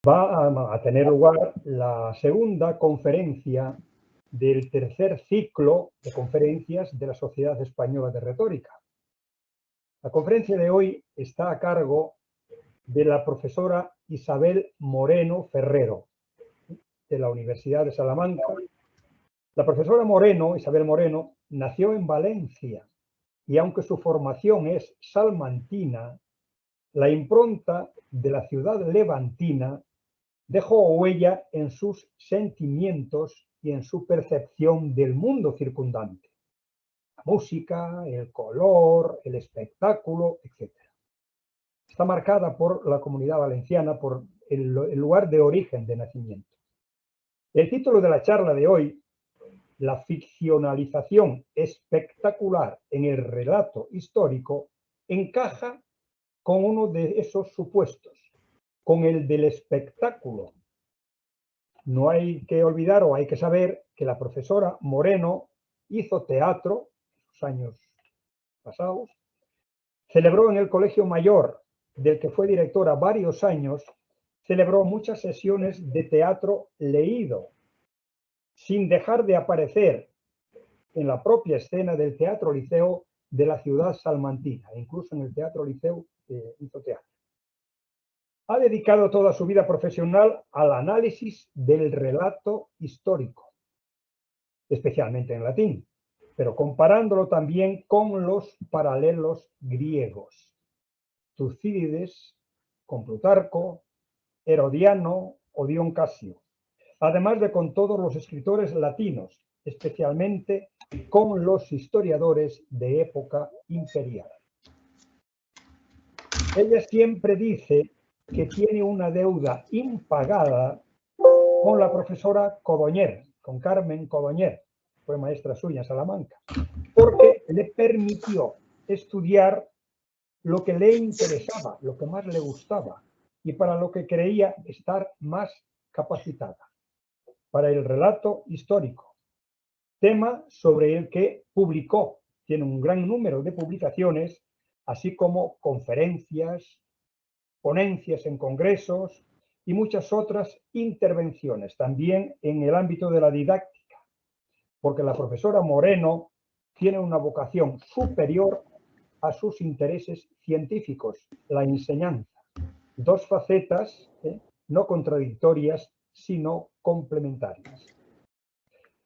Va a tener lugar la segunda conferencia del tercer ciclo de conferencias de la Sociedad Española de Retórica. La conferencia de hoy está a cargo de la profesora Isabel Moreno Ferrero, de la Universidad de Salamanca. La profesora Isabel Moreno, nació en Valencia y aunque su formación es salmantina, la impronta de la ciudad levantina dejó huella en sus sentimientos y en su percepción del mundo circundante. La música, el color, el espectáculo, etc. Está marcada por la Comunidad Valenciana, por el lugar de origen de nacimiento. El título de la charla de hoy, la ficcionalización espectacular en el relato histórico, encaja con uno de esos supuestos, con el del espectáculo. No hay que olvidar o hay que saber que la profesora Moreno hizo teatro en sus años pasados, celebró en el Colegio Mayor, del que fue directora varios años, celebró muchas sesiones de teatro leído, sin dejar de aparecer en la propia escena del Teatro Liceo de la ciudad salmantina, incluso en el Teatro Liceo hizo teatro. Ha dedicado toda su vida profesional al análisis del relato histórico, especialmente en latín, pero comparándolo también con los paralelos griegos. Tucídides con Plutarco, Herodiano o Dion Casio, además de con todos los escritores latinos, especialmente con los historiadores de época imperial. Ella siempre dice que tiene una deuda impagada con la profesora Codoñer, con Carmen Codoñer, fue maestra suya en Salamanca, porque le permitió estudiar lo que le interesaba, lo que más le gustaba y para lo que creía estar más capacitada, para el relato histórico, tema sobre el que publicó, tiene un gran número de publicaciones, así como conferencias, ponencias en congresos y muchas otras intervenciones, también en el ámbito de la didáctica, porque la profesora Moreno tiene una vocación superior a sus intereses científicos, la enseñanza. Dos facetas no contradictorias, sino complementarias.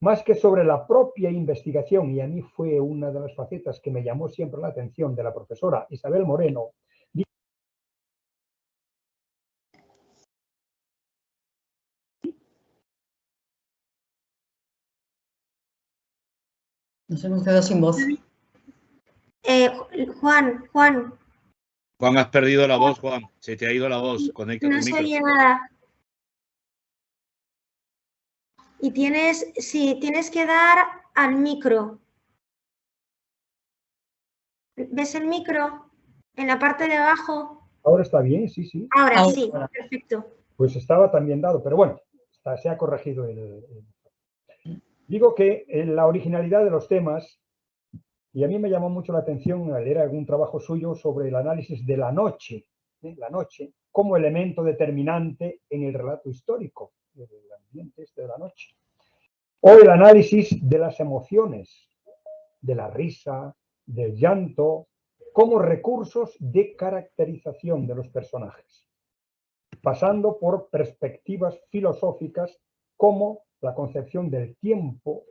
Más que sobre la propia investigación, y a mí fue una de las facetas que me llamó siempre la atención de la profesora Isabel Moreno. Nos hemos quedado sin voz. Juan. Juan, has perdido la voz, Juan. Se te ha ido la voz. Conecta No tu micro. se oye nada. Y tienes que dar al micro. ¿Ves el micro? En la parte de abajo. Ahora está bien, sí, sí. Ahora sí, perfecto. Pues estaba también dado, pero bueno, se ha corregido Digo que la originalidad de los temas, y a mí me llamó mucho la atención al leer algún trabajo suyo sobre el análisis de la noche como elemento determinante en el relato histórico, el ambiente de la noche. O el análisis de las emociones, de la risa, del llanto, como recursos de caracterización de los personajes, pasando por perspectivas filosóficas como la concepción del tiempo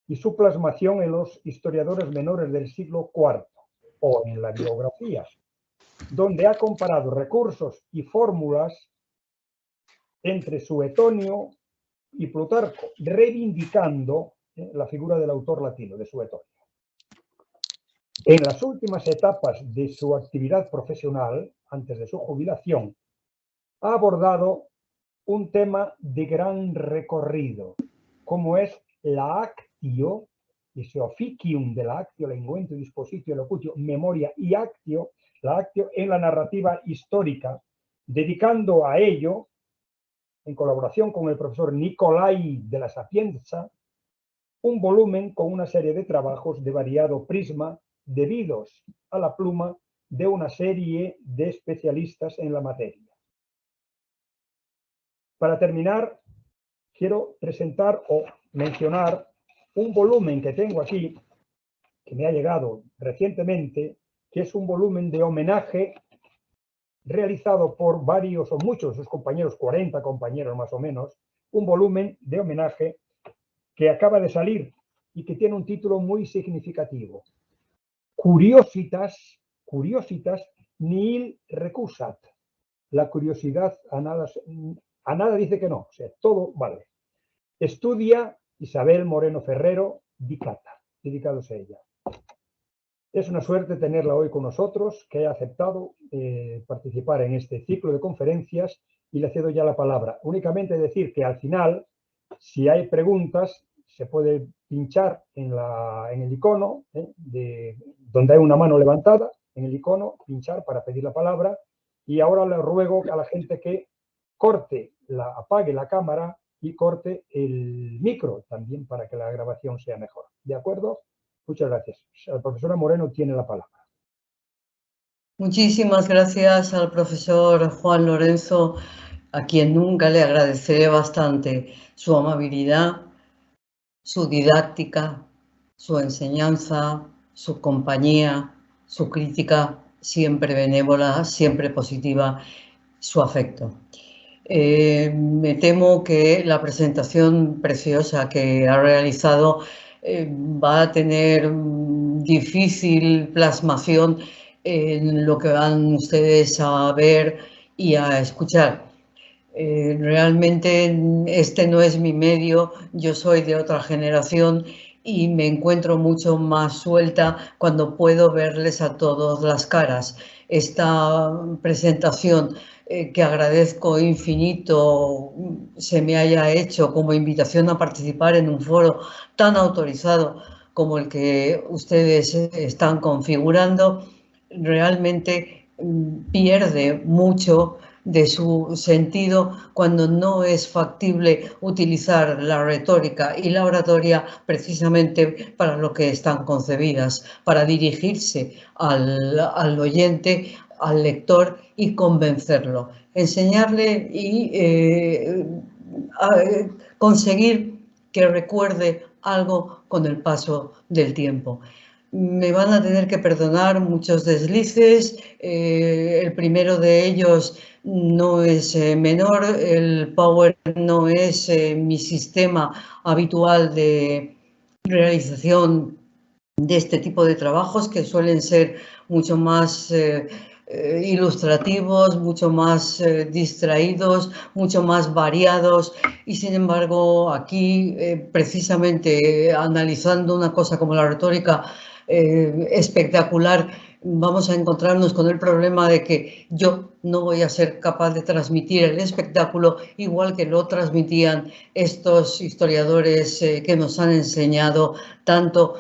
y su plasmación en los historiadores menores del siglo IV o en las biografías, donde ha comparado recursos y fórmulas entre Suetonio y Plutarco, reivindicando la figura del autor latino, de Suetonio. En las últimas etapas de su actividad profesional, antes de su jubilación, ha abordado un tema de gran recorrido, como es la actio, ese officium de la actio, lenguento, dispositio, locutio, memoria y actio, la actio en la narrativa histórica, dedicando a ello, en colaboración con el profesor Nicolai de la Sapienza, un volumen con una serie de trabajos de variado prisma, debidos a la pluma de una serie de especialistas en la materia. Para terminar, quiero presentar o mencionar un volumen que tengo aquí, que me ha llegado recientemente, que es un volumen de homenaje realizado por varios o muchos de sus compañeros, 40 compañeros más o menos, un volumen de homenaje que acaba de salir y que tiene un título muy significativo. Curiositas nihil recusat. La curiosidad a nada dice que no, o sea, todo vale. Estudia Isabel Moreno Ferrero, Dicata, dedicados a ella. Es una suerte tenerla hoy con nosotros, que haya aceptado participar en este ciclo de conferencias, y le cedo ya la palabra. Únicamente decir que al final, si hay preguntas, se puede pinchar en el icono, donde hay una mano levantada, en el icono, pinchar para pedir la palabra, y ahora le ruego a la gente que apague la cámara y corte el micro también para que la grabación sea mejor. ¿De acuerdo? Muchas gracias. La profesora Moreno tiene la palabra. Muchísimas gracias al profesor Juan Lorenzo, a quien nunca le agradeceré bastante su amabilidad, su didáctica, su enseñanza, su compañía, su crítica siempre benévola, siempre positiva, su afecto. Me temo que la presentación preciosa que ha realizado va a tener difícil plasmación en lo que van ustedes a ver y a escuchar. Realmente este no es mi medio, yo soy de otra generación y me encuentro mucho más suelta cuando puedo verles a todos las caras. Esta presentación que agradezco infinito se me haya hecho como invitación a participar en un foro tan autorizado como el que ustedes están configurando, realmente pierde mucho de su sentido cuando no es factible utilizar la retórica y la oratoria precisamente para lo que están concebidas, para dirigirse al oyente, al lector y convencerlo, enseñarle y conseguir que recuerde algo con el paso del tiempo. Me van a tener que perdonar muchos deslices, el primero de ellos no es menor, el Power no es mi sistema habitual de realización de este tipo de trabajos, que suelen ser mucho más ilustrativos, mucho más distraídos, mucho más variados, y sin embargo aquí precisamente analizando una cosa como la retórica espectacular, vamos a encontrarnos con el problema de que yo no voy a ser capaz de transmitir el espectáculo igual que lo transmitían estos historiadores que nos han enseñado tanto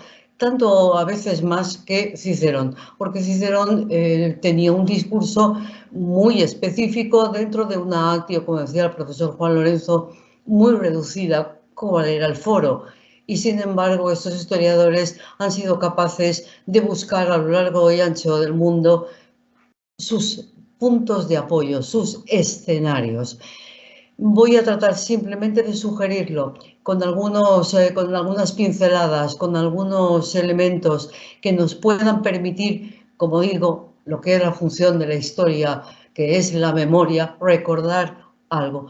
a veces más que Cicerón, porque Cicerón tenía un discurso muy específico dentro de una actio, como decía el profesor Juan Lorenzo, muy reducida, como era el foro. Y sin embargo, estos historiadores han sido capaces de buscar a lo largo y ancho del mundo sus puntos de apoyo, sus escenarios. Voy a tratar simplemente de sugerirlo con algunas pinceladas, con algunos elementos que nos puedan permitir, como digo, lo que es la función de la historia, que es la memoria, recordar algo.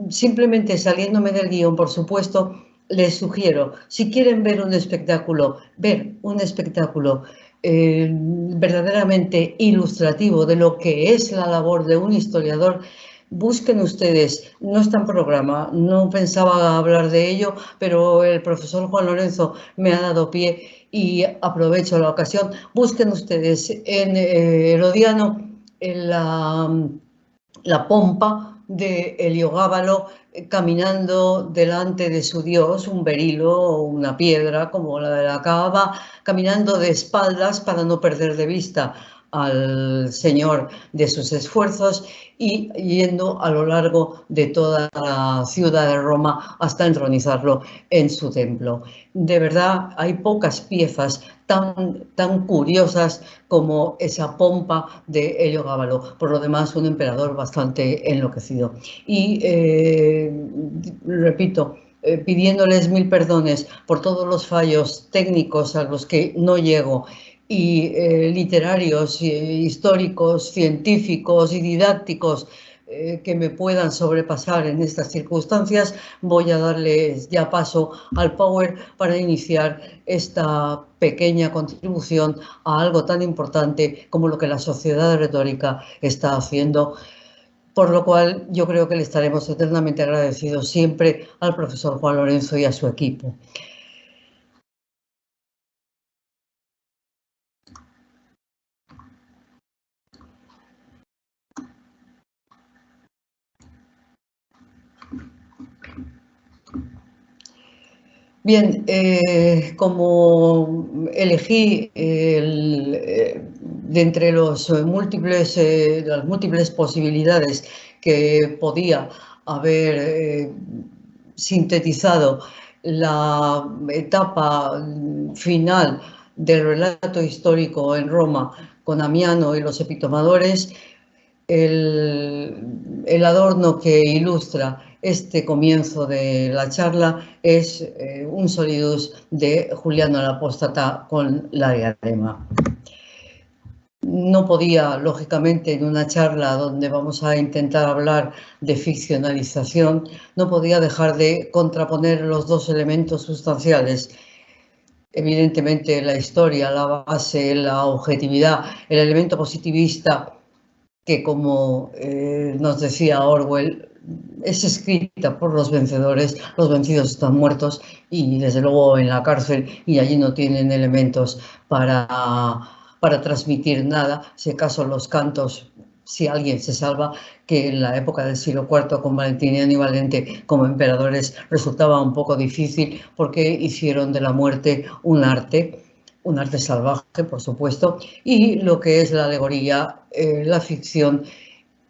Simplemente saliéndome del guión, por supuesto, les sugiero, si quieren ver un espectáculo verdaderamente ilustrativo de lo que es la labor de un historiador, busquen ustedes, no está en programa, no pensaba hablar de ello, pero el profesor Juan Lorenzo me ha dado pie y aprovecho la ocasión. Busquen ustedes en Herodiano en la pompa de Heliogábalo caminando delante de su dios, un berilo o una piedra como la de la Kaaba, caminando de espaldas para no perder de vista al Señor de sus esfuerzos y yendo a lo largo de toda la ciudad de Roma hasta entronizarlo en su templo. De verdad, hay pocas piezas tan curiosas como esa pompa de Heliogábalo. Por lo demás, un emperador bastante enloquecido. Y repito, pidiéndoles mil perdones por todos los fallos técnicos a los que no llego y literarios, históricos, científicos y didácticos que me puedan sobrepasar en estas circunstancias, voy a darles ya paso al Power para iniciar esta pequeña contribución a algo tan importante como lo que la Sociedad de Retórica está haciendo, por lo cual yo creo que le estaremos eternamente agradecidos siempre al profesor Juan Lorenzo y a su equipo. Bien, como elegí de entre las múltiples posibilidades que podía haber sintetizado la etapa final del relato histórico en Roma con Amiano y los epitomadores, el adorno que ilustra este comienzo de la charla es un solidus de Juliano el Apóstata con la diadema. No podía, lógicamente, en una charla donde vamos a intentar hablar de ficcionalización, no podía dejar de contraponer los dos elementos sustanciales. Evidentemente, la historia, la base, la objetividad, el elemento positivista, que como nos decía Orwell, es escrita por los vencedores, los vencidos están muertos y desde luego en la cárcel y allí no tienen elementos para transmitir nada, si acaso los cantos, si alguien se salva, que en la época del siglo IV con Valentiniano y Valente como emperadores resultaba un poco difícil porque hicieron de la muerte un arte salvaje, por supuesto, y lo que es la alegoría, la ficción,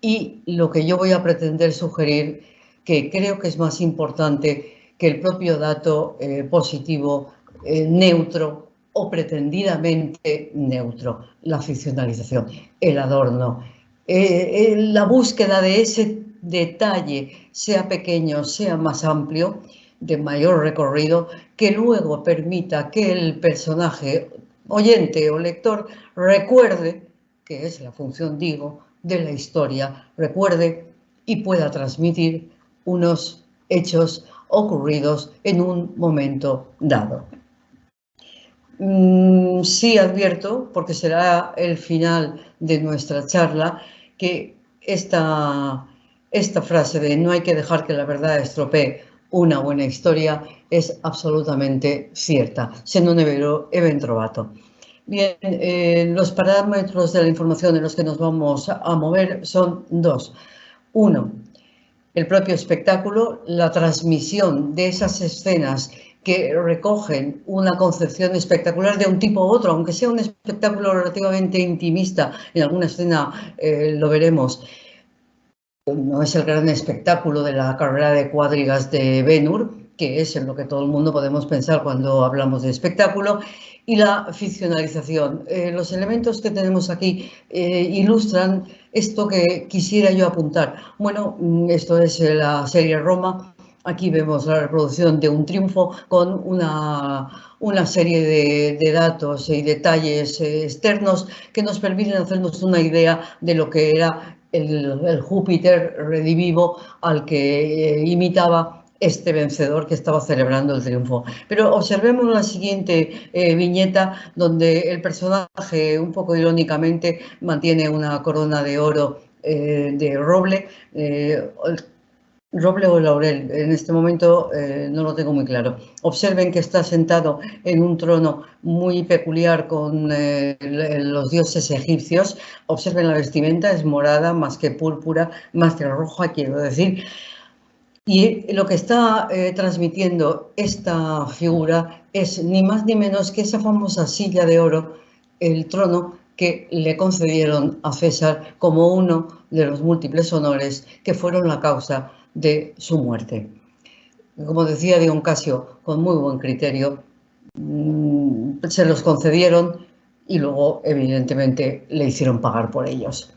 y lo que yo voy a pretender sugerir, que creo que es más importante que el propio dato positivo neutro o pretendidamente neutro, la ficcionalización, el adorno, la búsqueda de ese detalle, sea pequeño, sea más amplio, de mayor recorrido, que luego permita que el personaje, oyente o lector, recuerde, que es la función, digo, de la historia, recuerde y pueda transmitir unos hechos ocurridos en un momento dado. Sí advierto, porque será el final de nuestra charla, que esta frase de no hay que dejar que la verdad estropee una buena historia es absolutamente cierta. Se non è vero, è ben trovato. Bien, los parámetros de la información en los que nos vamos a mover son dos. Uno, el propio espectáculo, la transmisión de esas escenas que recogen una concepción espectacular de un tipo u otro, aunque sea un espectáculo relativamente intimista, en alguna escena lo veremos. No es el gran espectáculo de la carrera de cuadrigas de Ben-Hur, que es en lo que todo el mundo podemos pensar cuando hablamos de espectáculo, y la ficcionalización. Los elementos que tenemos aquí ilustran esto que quisiera yo apuntar. Bueno, esto es la serie Roma. Aquí vemos la reproducción de un triunfo con una serie de datos y detalles externos que nos permiten hacernos una idea de lo que era el Júpiter redivivo al que imitaba este vencedor que estaba celebrando el triunfo. Pero observemos la siguiente viñeta, donde el personaje, un poco irónicamente, mantiene una corona de oro de roble. Roble o laurel, en este momento no lo tengo muy claro. Observen que está sentado en un trono muy peculiar con los dioses egipcios. Observen la vestimenta, es morada más que púrpura, más que roja, quiero decir. Y lo que está transmitiendo esta figura es ni más ni menos que esa famosa silla de oro, el trono que le concedieron a César como uno de los múltiples honores que fueron la causa de su muerte. Como decía Dion Casio, con muy buen criterio, se los concedieron y luego, evidentemente, le hicieron pagar por ellos.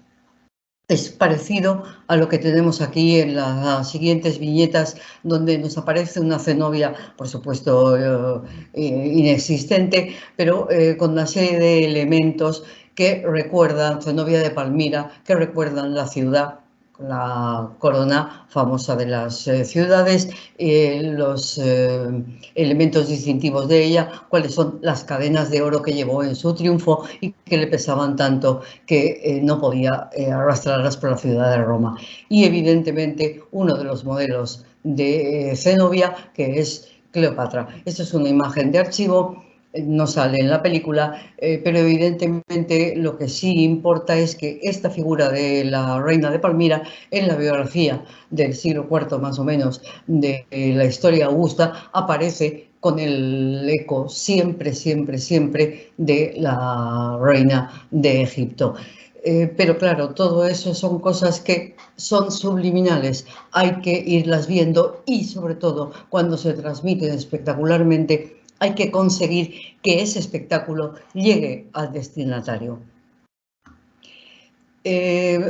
Es parecido a lo que tenemos aquí en las siguientes viñetas, donde nos aparece una Zenobia, por supuesto, inexistente, pero con una serie de elementos que recuerdan, Zenobia de Palmira, que recuerdan la ciudad, la corona famosa de las ciudades, los elementos distintivos de ella, cuáles son las cadenas de oro que llevó en su triunfo y que le pesaban tanto que no podía arrastrarlas por la ciudad de Roma. Y evidentemente uno de los modelos de Zenobia, que es Cleopatra. Esta es una imagen de archivo, no sale en la película, pero evidentemente lo que sí importa es que esta figura de la reina de Palmira, en la biografía del siglo IV más o menos de la historia augusta, aparece con el eco siempre, siempre, siempre de la reina de Egipto. Pero claro, todo eso son cosas que son subliminales, hay que irlas viendo y sobre todo cuando se transmiten espectacularmente, hay que conseguir que ese espectáculo llegue al destinatario.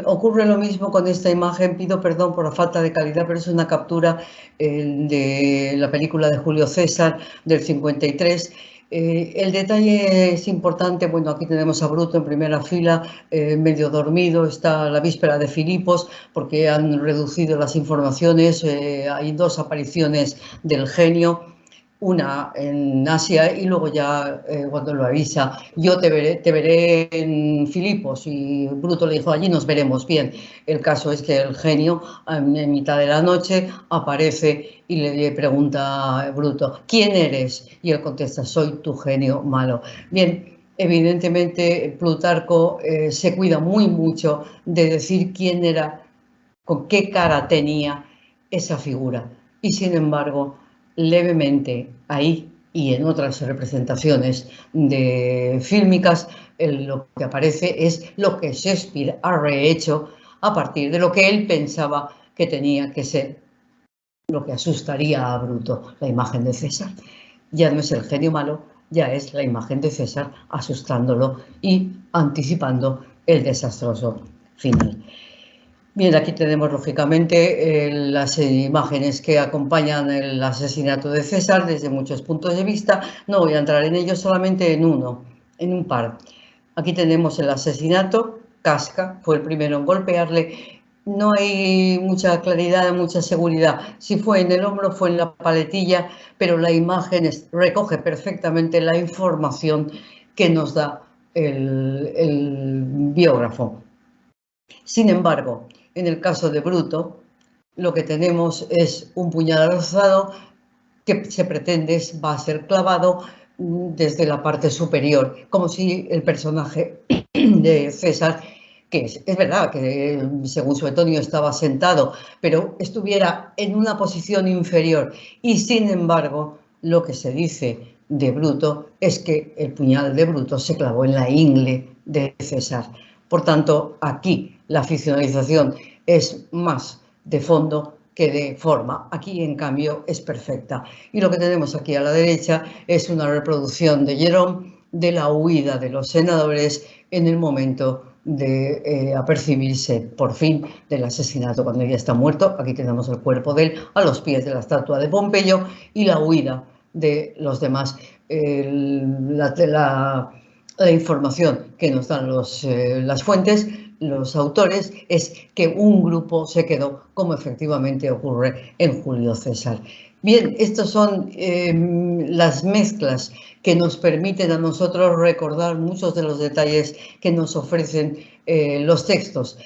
Ocurre lo mismo con esta imagen, pido perdón por la falta de calidad, pero es una captura de la película de Julio César del 53. El detalle es importante, bueno, aquí tenemos a Bruto en primera fila, medio dormido, está la víspera de Filipos, porque han reducido las informaciones, hay 2 apariciones del genio, una en Asia y luego ya cuando lo avisa, yo te veré en Filipos, y Bruto le dijo, allí nos veremos. Bien, el caso es que el genio en mitad de la noche aparece y le pregunta a Bruto, ¿quién eres? Y él contesta, soy tu genio malo. Bien, evidentemente Plutarco se cuida muy mucho de decir quién era, con qué cara tenía esa figura, y sin embargo levemente ahí y en otras representaciones de fílmicas lo que aparece es lo que Shakespeare ha rehecho a partir de lo que él pensaba que tenía que ser, lo que asustaría a Bruto, la imagen de César. Ya no es el genio malo, ya es la imagen de César asustándolo y anticipando el desastroso final. Bien, aquí tenemos lógicamente las imágenes que acompañan el asesinato de César desde muchos puntos de vista. No voy a entrar en ello, solamente en un par. Aquí tenemos el asesinato, Casca fue el primero en golpearle. No hay mucha claridad, mucha seguridad. Si fue en el hombro, fue en la paletilla, pero la imagen recoge perfectamente la información que nos da el biógrafo. Sin embargo, en el caso de Bruto, lo que tenemos es un puñal alzado que se pretende va a ser clavado desde la parte superior, como si el personaje de César, que es verdad que según Suetonio estaba sentado, pero estuviera en una posición inferior, y sin embargo lo que se dice de Bruto es que el puñal de Bruto se clavó en la ingle de César. Por tanto, aquí la ficcionalización es más de fondo que de forma. Aquí, en cambio, es perfecta. Y lo que tenemos aquí a la derecha es una reproducción de Jerome de la huida de los senadores en el momento de apercibirse, por fin, del asesinato, cuando ya está muerto. Aquí tenemos el cuerpo de él a los pies de la estatua de Pompeyo y la huida de los demás. La información que nos dan las fuentes, los autores, es que un grupo se quedó, como efectivamente ocurre en Julio César. Bien, estas son las mezclas que nos permiten a nosotros recordar muchos de los detalles que nos ofrecen los textos,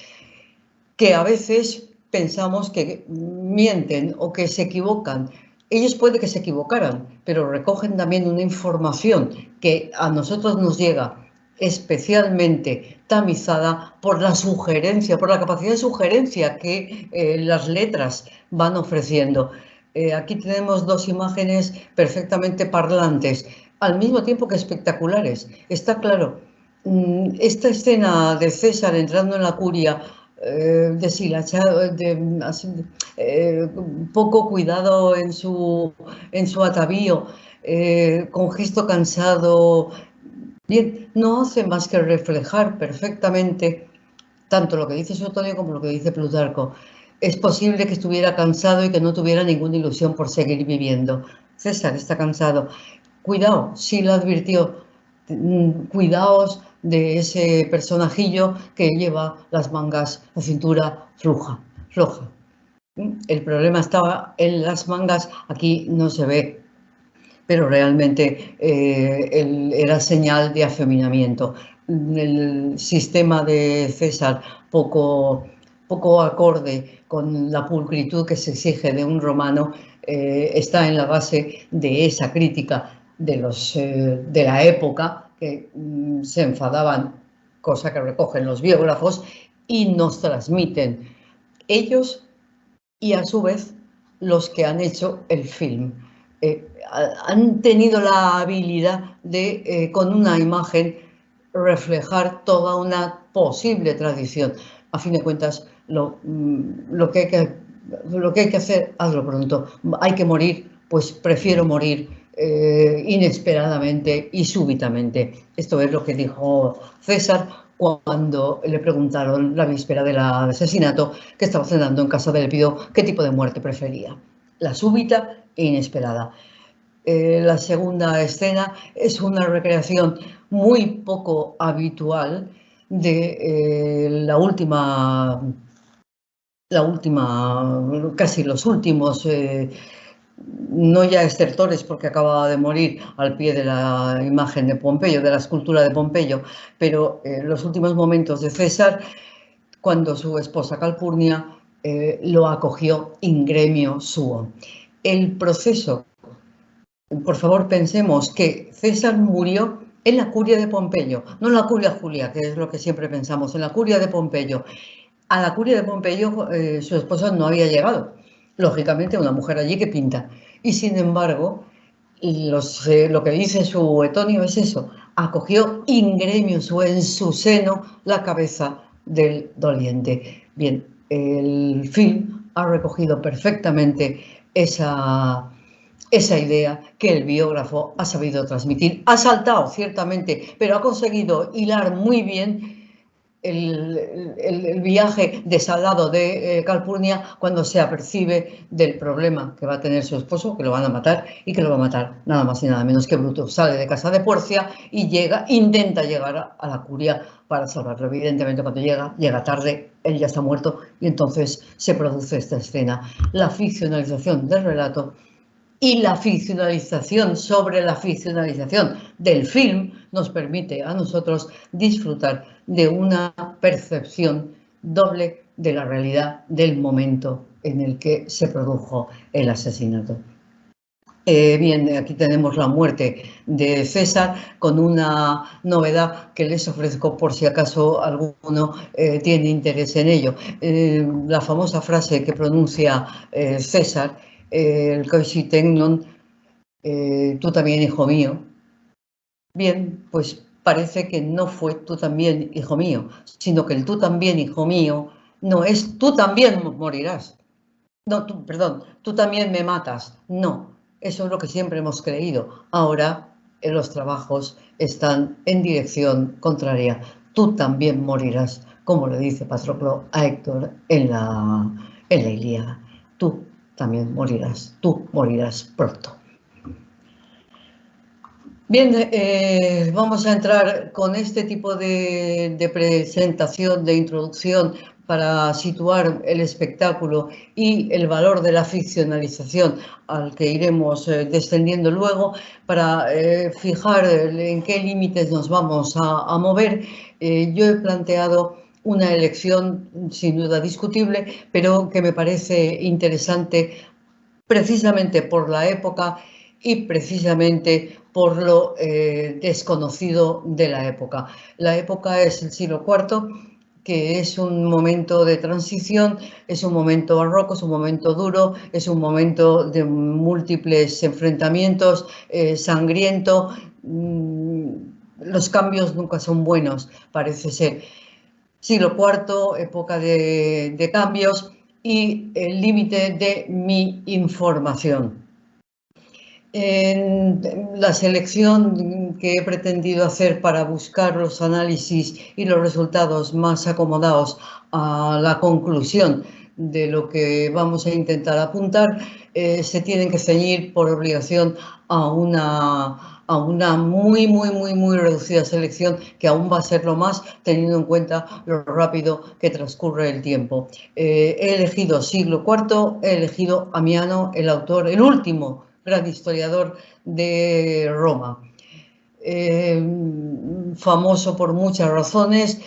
que a veces pensamos que mienten o que se equivocan. Ellos puede que se equivocaran, pero recogen también una información que a nosotros nos llega especialmente tamizada por la sugerencia, por la capacidad de sugerencia que las letras van ofreciendo. Aquí tenemos 2 imágenes perfectamente parlantes, al mismo tiempo que espectaculares. Está claro esta escena de César entrando en la curia, deshilachado, poco cuidado en su atavío, con gesto cansado, bien, no hace más que reflejar perfectamente tanto lo que dice Suetonio como lo que dice Plutarco. Es posible que estuviera cansado y que no tuviera ninguna ilusión por seguir viviendo. César está cansado. Cuidado, sí lo advirtió. Cuidaos de ese personajillo que lleva las mangas, la cintura floja. El problema estaba en las mangas, aquí no se ve, pero realmente era señal de afeminamiento. El sistema de César, poco acorde con la pulcritud que se exige de un romano, está en la base de esa crítica de la época, que se enfadaban, cosa que recogen los biógrafos, y nos transmiten ellos y a su vez los que han hecho el film. Han tenido la habilidad de, con una imagen, reflejar toda una posible tradición. A fin de cuentas, lo que hay que hacer, hazlo pronto. Hay que morir, pues prefiero morir inesperadamente y súbitamente. Esto es lo que dijo César cuando le preguntaron la víspera del asesinato, que estaba cenando en casa de Elpidio, qué tipo de muerte prefería. La súbita e inesperada. La segunda escena es una recreación muy poco habitual de casi los últimos, no ya estertores porque acababa de morir al pie de la imagen de Pompeyo, de la escultura de Pompeyo, pero los últimos momentos de César, cuando su esposa Calpurnia lo acogió in gremio suo. El proceso, por favor, pensemos que César murió en la curia de Pompeyo, no en la curia Julia, que es lo que siempre pensamos, en la curia de Pompeyo. A la curia de Pompeyo su esposa no había llegado. Lógicamente, una mujer allí que pinta. Y sin embargo, lo que dice Suetonio es eso: acogió in gremio suo, en su seno, la cabeza del doliente. Bien, el film ha recogido perfectamente esa idea que el biógrafo ha sabido transmitir. Ha saltado, ciertamente, pero ha conseguido hilar muy bien el viaje desalado de Calpurnia cuando se apercibe del problema que va a tener su esposo, que lo van a matar, y que lo va a matar nada más y nada menos que Bruto. Sale de casa de Porcia y intenta llegar a la curia para salvarlo. Evidentemente, cuando llega tarde, él ya está muerto, y entonces se produce esta escena. La ficcionalización del relato y la ficcionalización sobre la ficcionalización del film nos permite a nosotros disfrutar de una percepción doble de la realidad del momento en el que se produjo el asesinato. Bien, aquí tenemos la muerte de César, con una novedad que les ofrezco por si acaso alguno tiene interés en ello. La famosa frase que pronuncia César, el coincitegnon, tú también, hijo mío. Bien, pues parece que no fue tú también, hijo mío, sino que el tú también, hijo mío, no es tú también morirás. No, perdón, tú también me matas. No, eso es lo que siempre hemos creído. Ahora los trabajos están en dirección contraria. Tú también morirás, como le dice Patroclo a Héctor en la Ilíada. Tú también morirás, tú morirás pronto. Bien, vamos a entrar con este tipo de presentación, de introducción, para situar el espectáculo y el valor de la ficcionalización, al que iremos descendiendo luego, para fijar en qué límites nos vamos a mover. Yo he planteado una elección sin duda discutible, pero que me parece interesante precisamente por la época y precisamente por lo desconocido de la época. La época es el siglo IV, que es un momento de transición, es un momento barroco, es un momento duro, es un momento de múltiples enfrentamientos, sangriento, los cambios nunca son buenos, parece ser. Siglo IV, época de cambios y el límite de mi información. En la selección que he pretendido hacer para buscar los análisis y los resultados más acomodados a la conclusión de lo que vamos a intentar apuntar, se tienen que ceñir por obligación a una muy reducida selección, que aún va a ser lo más, teniendo en cuenta lo rápido que transcurre el tiempo. He elegido siglo IV, he elegido Amiano, el autor, el último gran historiador de Roma. Famoso por muchas razones,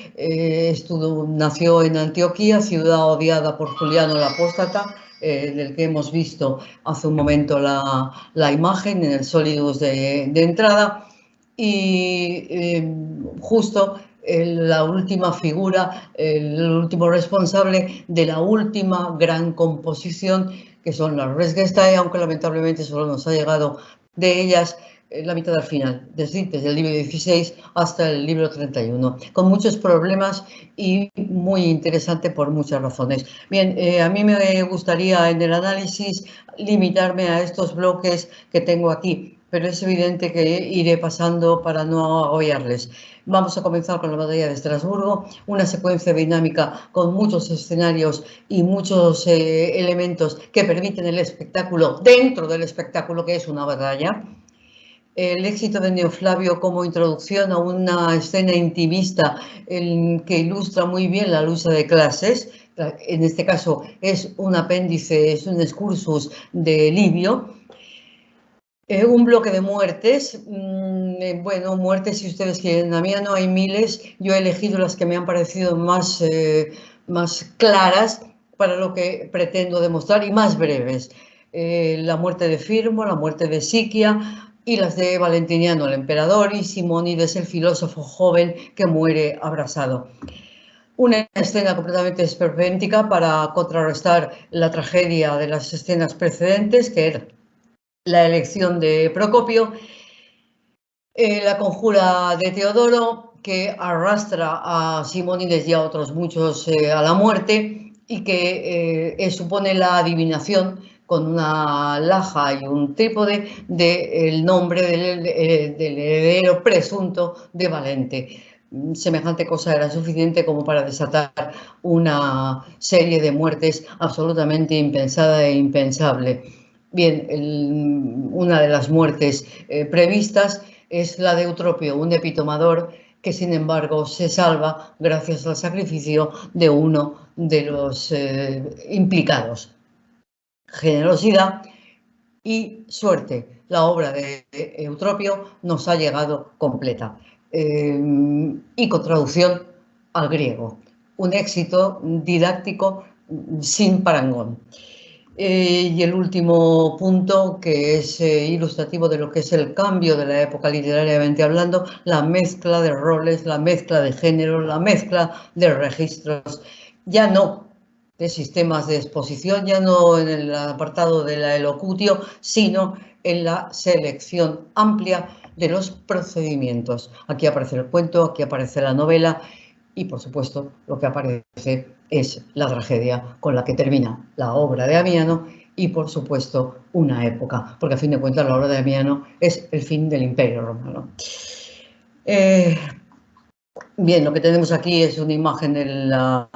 nació en Antioquía, ciudad odiada por Juliano el Apóstata, del que hemos visto hace un momento la imagen en el Solidus de entrada, y justo la última figura, el último responsable de la última gran composición, que son las Res Gestae, aunque lamentablemente solo nos ha llegado de ellas la mitad al final, desde el libro 16 hasta el libro 31, con muchos problemas y muy interesante por muchas razones. Bien, a mí me gustaría en el análisis limitarme a estos bloques que tengo aquí, pero es evidente que iré pasando para no agobiarles. Vamos a comenzar con la batalla de Estrasburgo, una secuencia dinámica con muchos escenarios y muchos elementos que permiten el espectáculo dentro del espectáculo, que es una batalla. El éxito de Gneo Flavio como introducción a una escena intimista que ilustra muy bien la lucha de clases. En este caso es un apéndice, es un excursus de Livio. Un bloque de muertes. Bueno, muertes, si ustedes quieren, a mí no hay miles. Yo he elegido las que me han parecido más claras para lo que pretendo demostrar y más breves. La muerte de Firmo, la muerte de Siquia y las de Valentiniano el emperador y Simónides el filósofo joven que muere abrasado. Una escena completamente esperpéntica para contrarrestar la tragedia de las escenas precedentes, que era la elección de Procopio, la conjura de Teodoro, que arrastra a Simónides y a otros muchos a la muerte, y que supone la adivinación con una laja y un trípode del nombre del heredero presunto de Valente. Semejante cosa era suficiente como para desatar una serie de muertes absolutamente impensada e impensable. Bien, una de las muertes previstas es la de Eutropio, un epitomador que sin embargo se salva gracias al sacrificio de uno de los implicados. Generosidad y suerte. La obra de Eutropio nos ha llegado completa y con traducción al griego. Un éxito didáctico sin parangón. Y el último punto, que es ilustrativo de lo que es el cambio de la época literariamente hablando, la mezcla de roles, la mezcla de géneros, la mezcla de registros, ya no de sistemas de exposición, ya no en el apartado de la elocutio, sino en la selección amplia de los procedimientos. Aquí aparece el cuento, aquí aparece la novela y, por supuesto, lo que aparece es la tragedia con la que termina la obra de Amiano y, por supuesto, una época, porque a fin de cuentas la obra de Amiano es el fin del Imperio Romano. Bien, lo que tenemos aquí es una imagen de la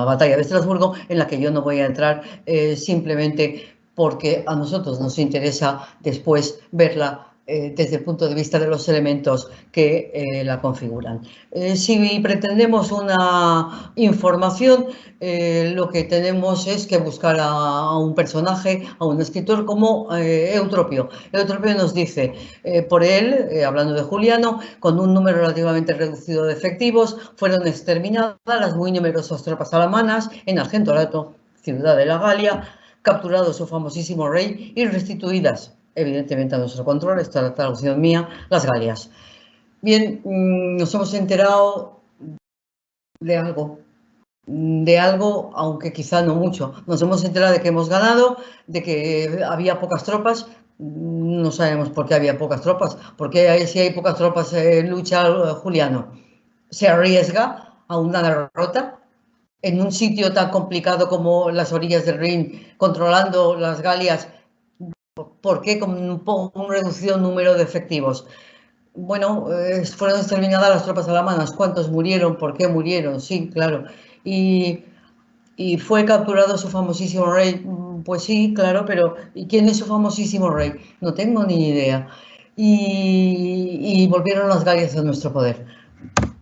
batalla de Estrasburgo, en la que yo no voy a entrar simplemente porque a nosotros nos interesa después verla desde el punto de vista de los elementos que la configuran. Si pretendemos una información, lo que tenemos es que buscar a un personaje, a un escritor como Eutropio. Eutropio nos dice, por él, hablando de Juliano, con un número relativamente reducido de efectivos, fueron exterminadas las muy numerosas tropas alamanas en Argentorato, ciudad de la Galia, capturado su famosísimo rey y restituidas, evidentemente a nuestro control, esta es la traducción mía, las Galias. Bien, nos hemos enterado de algo, aunque quizá no mucho. Nos hemos enterado de que hemos ganado, de que había pocas tropas, No sabemos por qué había pocas tropas. Porque si hay pocas tropas en lucha, Juliano se arriesga a una derrota en un sitio tan complicado como las orillas del Rin, controlando las Galias. ¿Por qué con un reducido número de efectivos? Bueno, fueron exterminadas las tropas alamanas. ¿Cuántos murieron? ¿Por qué murieron? Sí, claro. Y fue capturado su famosísimo rey. Pues sí, claro, pero ¿y quién es su famosísimo rey? No tengo ni idea. Y volvieron las Galias a nuestro poder.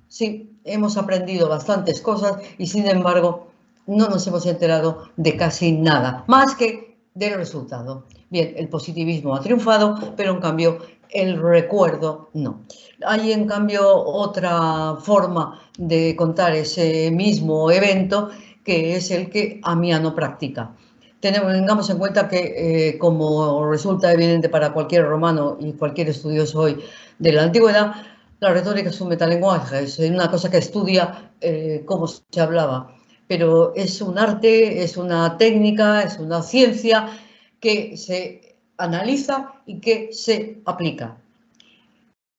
Sí, hemos aprendido bastantes cosas y sin embargo no nos hemos enterado de casi nada, más que del resultado. Bien, el positivismo ha triunfado, pero en cambio el recuerdo no. Hay en cambio otra forma de contar ese mismo evento, que es el que Amiano practica. Tengamos en cuenta que, como resulta evidente para cualquier romano y cualquier estudioso hoy de la antigüedad, la retórica es un metalenguaje, es una cosa que estudia cómo se hablaba, pero es un arte, es una técnica, es una ciencia que se analiza y que se aplica.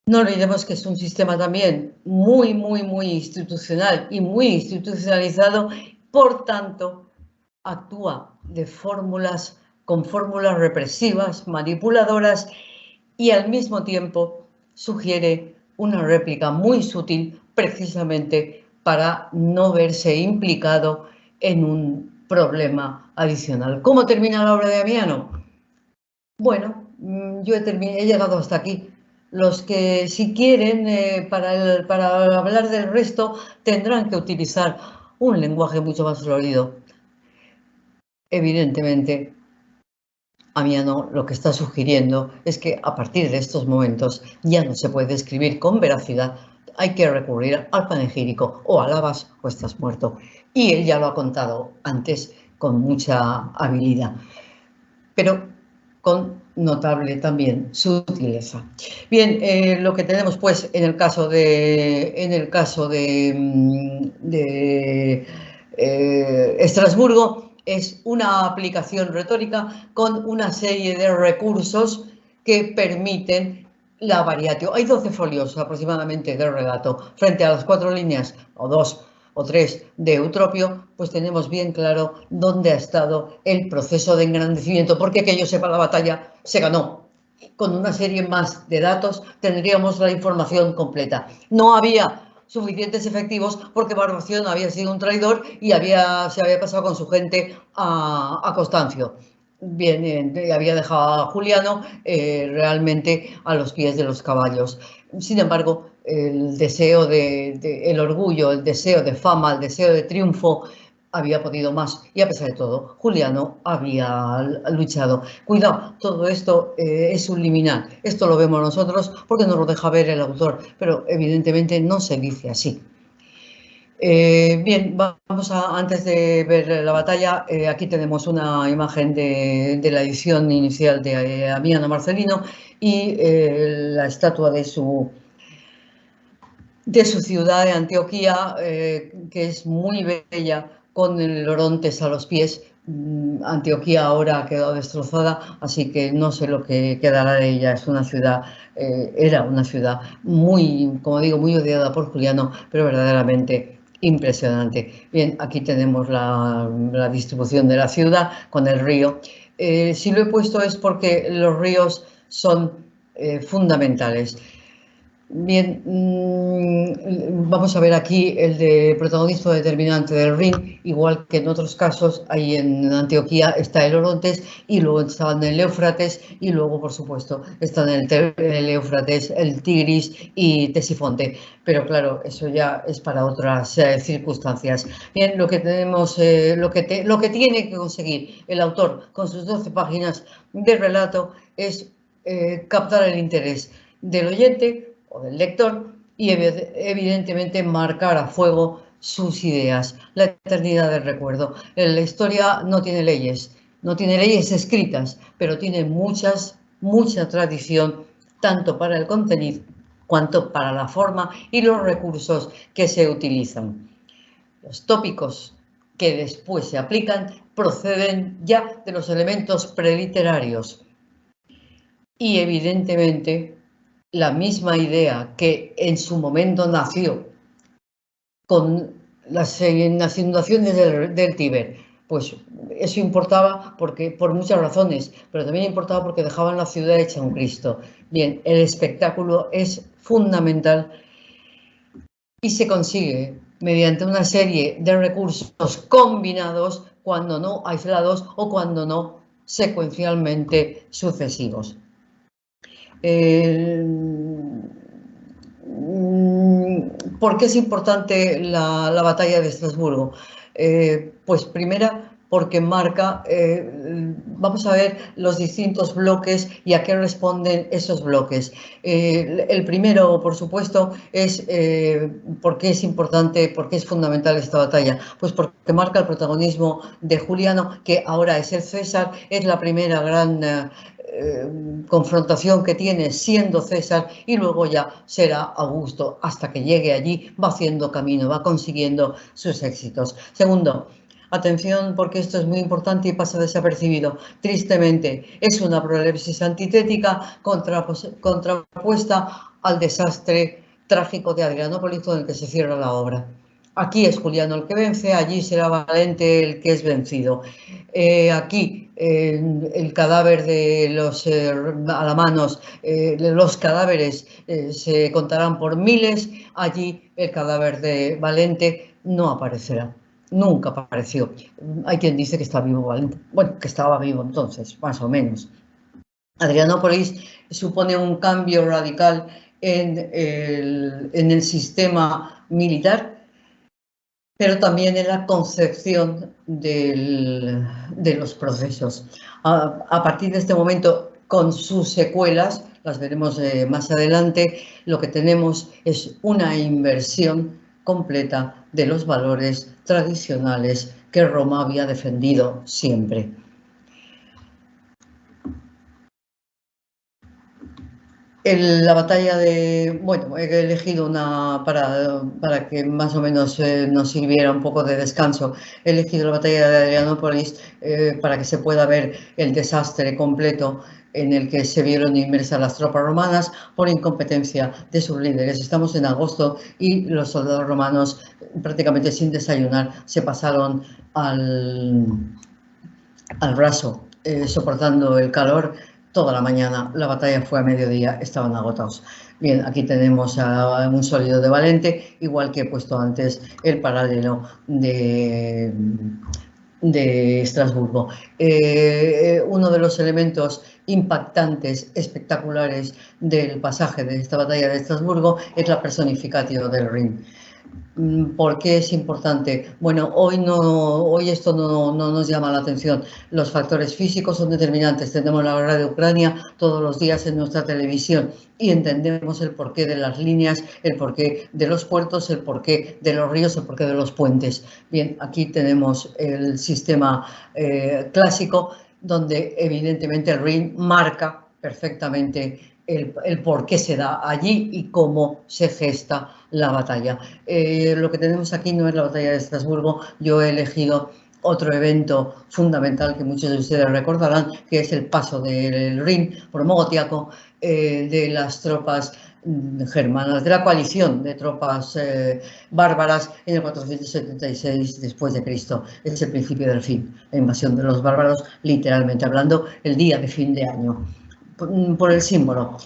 No olvidemos que es un sistema también muy institucional y muy institucionalizado, por tanto, actúa con fórmulas represivas, manipuladoras y al mismo tiempo sugiere una réplica muy sutil precisamente para no verse implicado en un problema adicional. ¿Cómo termina la obra de Amiano? Bueno, yo he llegado hasta aquí. Los que si quieren, para hablar del resto, tendrán que utilizar un lenguaje mucho más florido. Evidentemente, Amiano lo que está sugiriendo es que a partir de estos momentos ya no se puede escribir con veracidad, hay que recurrir al panegírico, o alabas o estás muerto. Y él ya lo ha contado antes con mucha habilidad, pero con notable también sutileza. Bien, lo que tenemos pues en el caso de Estrasburgo es una aplicación retórica con una serie de recursos que permiten la variatio. Hay 12 folios aproximadamente del relato, frente a las 4 líneas o 2 o 3 de Eutropio, pues tenemos bien claro dónde ha estado el proceso de engrandecimiento, porque que yo sepa, la batalla se ganó. Con una serie más de datos tendríamos la información completa. No había suficientes efectivos porque Barbación había sido un traidor y se había pasado con su gente a Constancio. Bien, había dejado a Juliano realmente a los pies de los caballos. Sin embargo, el deseo el orgullo, el deseo de fama, el deseo de triunfo había podido más, y a pesar de todo, Juliano había luchado. Cuidado, todo esto es subliminal. Esto lo vemos nosotros porque nos lo deja ver el autor, pero evidentemente no se dice así. Bien, antes de ver la batalla, aquí tenemos una imagen de la edición inicial de Amiano Marcelino y la estatua de su ciudad de Antioquía, que es muy bella, con el Orontes a los pies. Antioquía ahora ha quedado destrozada, así que no sé lo que quedará de ella. Es una ciudad, era una ciudad muy, como digo, muy odiada por Juliano, pero verdaderamente impresionante. Bien, aquí tenemos la distribución de la ciudad con el río. Si lo he puesto es porque los ríos son fundamentales. Bien, vamos a ver aquí el de protagonismo determinante del Rin, igual que en otros casos, ahí en Antioquía está el Orontes y luego están el Éufrates y luego, por supuesto, están el Éufrates, el Tigris y Tesifonte. Pero claro, eso ya es para otras circunstancias. Bien, lo que tenemos, lo que tiene que conseguir el autor con sus 12 páginas de relato es captar el interés del oyente o del lector y evidentemente marcar a fuego sus ideas, la eternidad del recuerdo. La historia no tiene leyes escritas, pero tiene mucha tradición, tanto para el contenido cuanto para la forma y los recursos que se utilizan. Los tópicos que después se aplican proceden ya de los elementos preliterarios. y evidentemente la misma idea que en su momento nació con las inundaciones del Tíber, pues eso importaba por muchas razones, pero también importaba porque dejaban la ciudad hecha un Cristo. Bien, el espectáculo es fundamental y se consigue mediante una serie de recursos combinados, cuando no aislados o cuando no secuencialmente sucesivos. ¿Por qué es importante la batalla de Estrasburgo? Pues primera, porque marca, vamos a ver los distintos bloques y a qué responden esos bloques. El primero, por supuesto, es por qué es importante, por qué es fundamental esta batalla. Pues porque marca el protagonismo de Juliano, que ahora es el César, es la primera gran confrontación que tiene siendo César, y luego ya será Augusto hasta que llegue allí, va haciendo camino, va consiguiendo sus éxitos. Segundo, atención, porque esto es muy importante y pasa desapercibido. Tristemente, es una prolepsis antitética contrapuesta al desastre trágico de Adrianópolis, con el que se cierra la obra. Aquí es Juliano el que vence, allí será Valente el que es vencido. Aquí el cadáver de los alamanos, los cadáveres se contarán por miles, allí el cadáver de Valente no aparecerá. Nunca apareció. Hay quien dice que está vivo Valente. Bueno, que estaba vivo entonces, más o menos. Adrianópolis supone un cambio radical en el sistema militar, pero también en la concepción de los procesos. A partir de este momento, con sus secuelas, las veremos más adelante, lo que tenemos es una inversión completa de los valores tradicionales que Roma había defendido siempre. La batalla de... Bueno, he elegido una para que más o menos nos sirviera un poco de descanso. He elegido la batalla de Adrianópolis para que se pueda ver el desastre completo en el que se vieron inmersas las tropas romanas por incompetencia de sus líderes. Estamos en agosto y los soldados romanos, prácticamente sin desayunar, se pasaron al raso, soportando el calor toda la mañana. La batalla fue a mediodía, estaban agotados. Bien, aquí tenemos a un sólido de Valente, igual que he puesto antes el paralelo de Estrasburgo. Uno de los elementos impactantes, espectaculares del pasaje de esta batalla de Estrasburgo es la personificatio del Rin. ¿Por qué es importante? Bueno, hoy esto no nos llama la atención. Los factores físicos son determinantes. Tenemos la guerra de Ucrania todos los días en nuestra televisión y entendemos el porqué de las líneas, el porqué de los puertos, el porqué de los ríos, el porqué de los puentes. Bien, aquí tenemos el sistema clásico, donde evidentemente el Rin marca perfectamente el por qué se da allí y cómo se gesta la batalla. Lo que tenemos aquí no es la batalla de Estrasburgo. Yo he elegido otro evento fundamental que muchos de ustedes recordarán, que es el paso del Rin por Mogotiaco de las tropas germanas, de la coalición de tropas bárbaras en el 476 después de Cristo. Es el principio del fin, la invasión de los bárbaros, literalmente hablando, el día de fin de año, por el símbolo.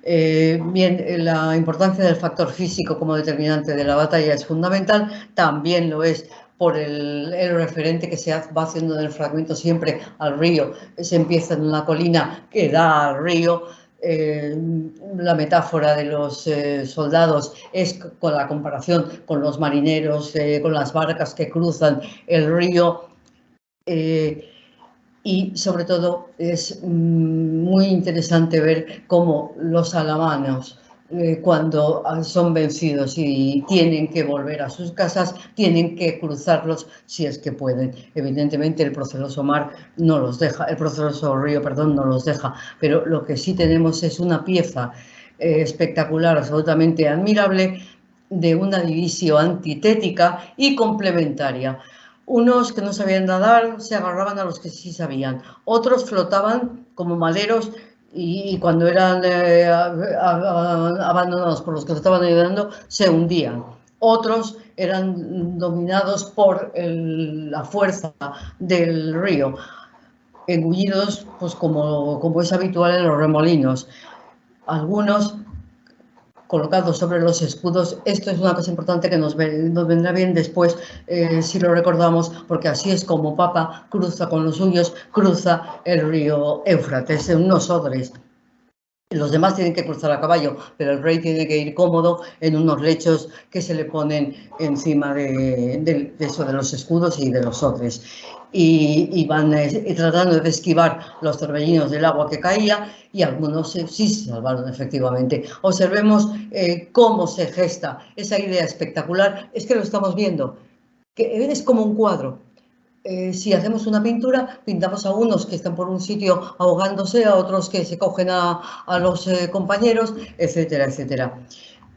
Bien, la importancia del factor físico como determinante de la batalla es fundamental, también lo es por el referente que se va haciendo en el fragmento siempre al río. Se empieza en una colina que da al río. La metáfora de los soldados es con la comparación con los marineros, con las barcas que cruzan el río. Y sobre todo es muy interesante ver cómo los alamanos, cuando son vencidos y tienen que volver a sus casas, tienen que cruzarlos si es que pueden. Evidentemente el proceloso mar no los deja, el proceloso río, perdón, no los deja, pero lo que sí tenemos es una pieza espectacular, absolutamente admirable, de una división antitética y complementaria. Unos que no sabían nadar se agarraban a los que sí sabían, otros flotaban como maleros y cuando eran abandonados por los que lo estaban ayudando, se hundían. Otros eran dominados por la fuerza del río, engullidos, pues como es habitual en los remolinos. Algunos colocados sobre los escudos. Esto es una cosa importante que nos vendrá bien después, si lo recordamos, porque así es como Papa cruza con los suyos, cruza el río Éufrates en unos odres. Los demás tienen que cruzar a caballo, pero el rey tiene que ir cómodo en unos lechos que se le ponen encima de los escudos y de los odres. Y van tratando de esquivar los torbellinos del agua que caía, y algunos sí se salvaron efectivamente. Observemos cómo se gesta esa idea espectacular. Es que lo estamos viendo, que es como un cuadro. Si hacemos una pintura, pintamos a unos que están por un sitio ahogándose, a otros que se cogen a los compañeros, etcétera, etcétera.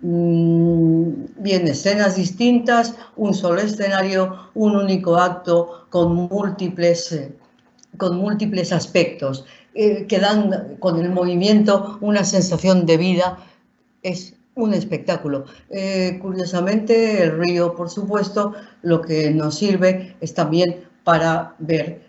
Bien, escenas distintas, un solo escenario, un único acto con múltiples aspectos que dan con el movimiento una sensación de vida. Es un espectáculo. Curiosamente, el río, por supuesto, lo que nos sirve es también para ver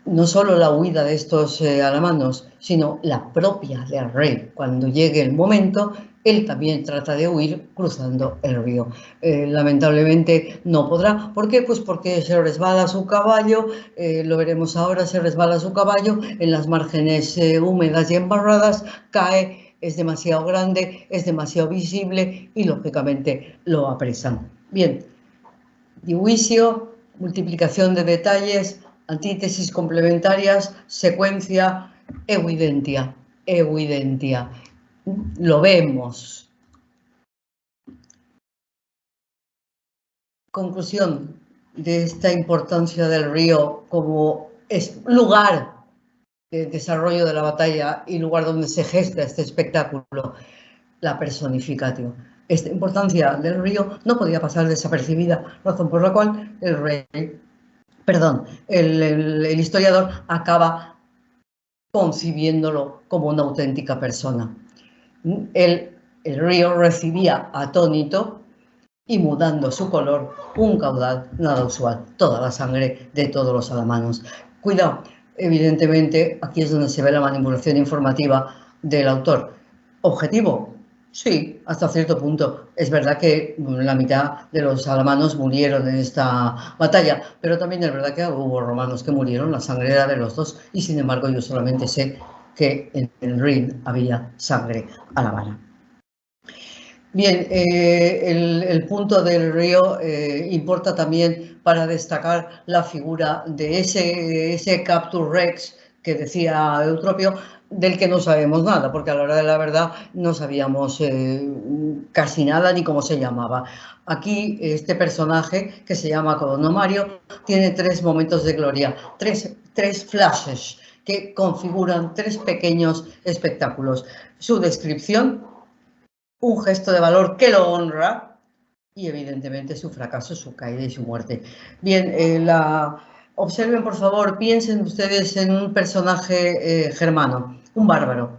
no solo la huida de estos alamanos, sino la propia del rey. Cuando llegue el momento, él también trata de huir cruzando el río. Lamentablemente no podrá. ¿Por qué? Pues porque se resbala su caballo, lo veremos ahora, se resbala su caballo en las márgenes húmedas y embarradas, cae, es demasiado grande, es demasiado visible y lógicamente lo apresan. Bien, divisió, multiplicación de detalles, antítesis complementarias, secuencia, evidencia. Lo vemos. Conclusión de esta importancia del río como lugar de desarrollo de la batalla y lugar donde se gesta este espectáculo, la personificación. Esta importancia del río no podía pasar desapercibida, razón por la cual el historiador acaba concibiéndolo como una auténtica persona. El río recibía atónito y, mudando su color, un caudal nada usual, toda la sangre de todos los alamanos. Cuidado, evidentemente aquí es donde se ve la manipulación informativa del autor. ¿Objetivo? Sí, hasta cierto punto. Es verdad que la mitad de los alamanos murieron en esta batalla, pero también es verdad que hubo romanos que murieron, la sangre era de los dos, y sin embargo yo solamente sé que en el Rin había sangre alamana. Bien, el punto del río importa también para destacar la figura de ese Captus Rex que decía Eutropio, del que no sabemos nada, porque a la hora de la verdad no sabíamos casi nada ni cómo se llamaba. Aquí este personaje, que se llama Codonomario, tiene 3 momentos de gloria, tres flashes que configuran 3 pequeños espectáculos. Su descripción, un gesto de valor que lo honra, y evidentemente su fracaso, su caída y su muerte. Bien, observen, por favor, piensen ustedes en un personaje germano, un bárbaro,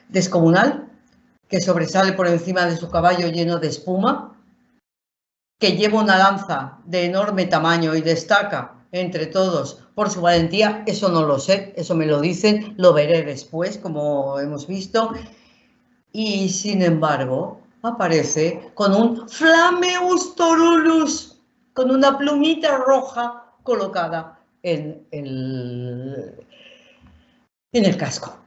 descomunal, que sobresale por encima de su caballo lleno de espuma, que lleva una lanza de enorme tamaño y destaca entre todos por su valentía. Eso no lo sé, eso me lo dicen, lo veré después, como hemos visto. Y sin embargo, aparece con un Flammeus Torulus, con una plumita roja colocada en el casco.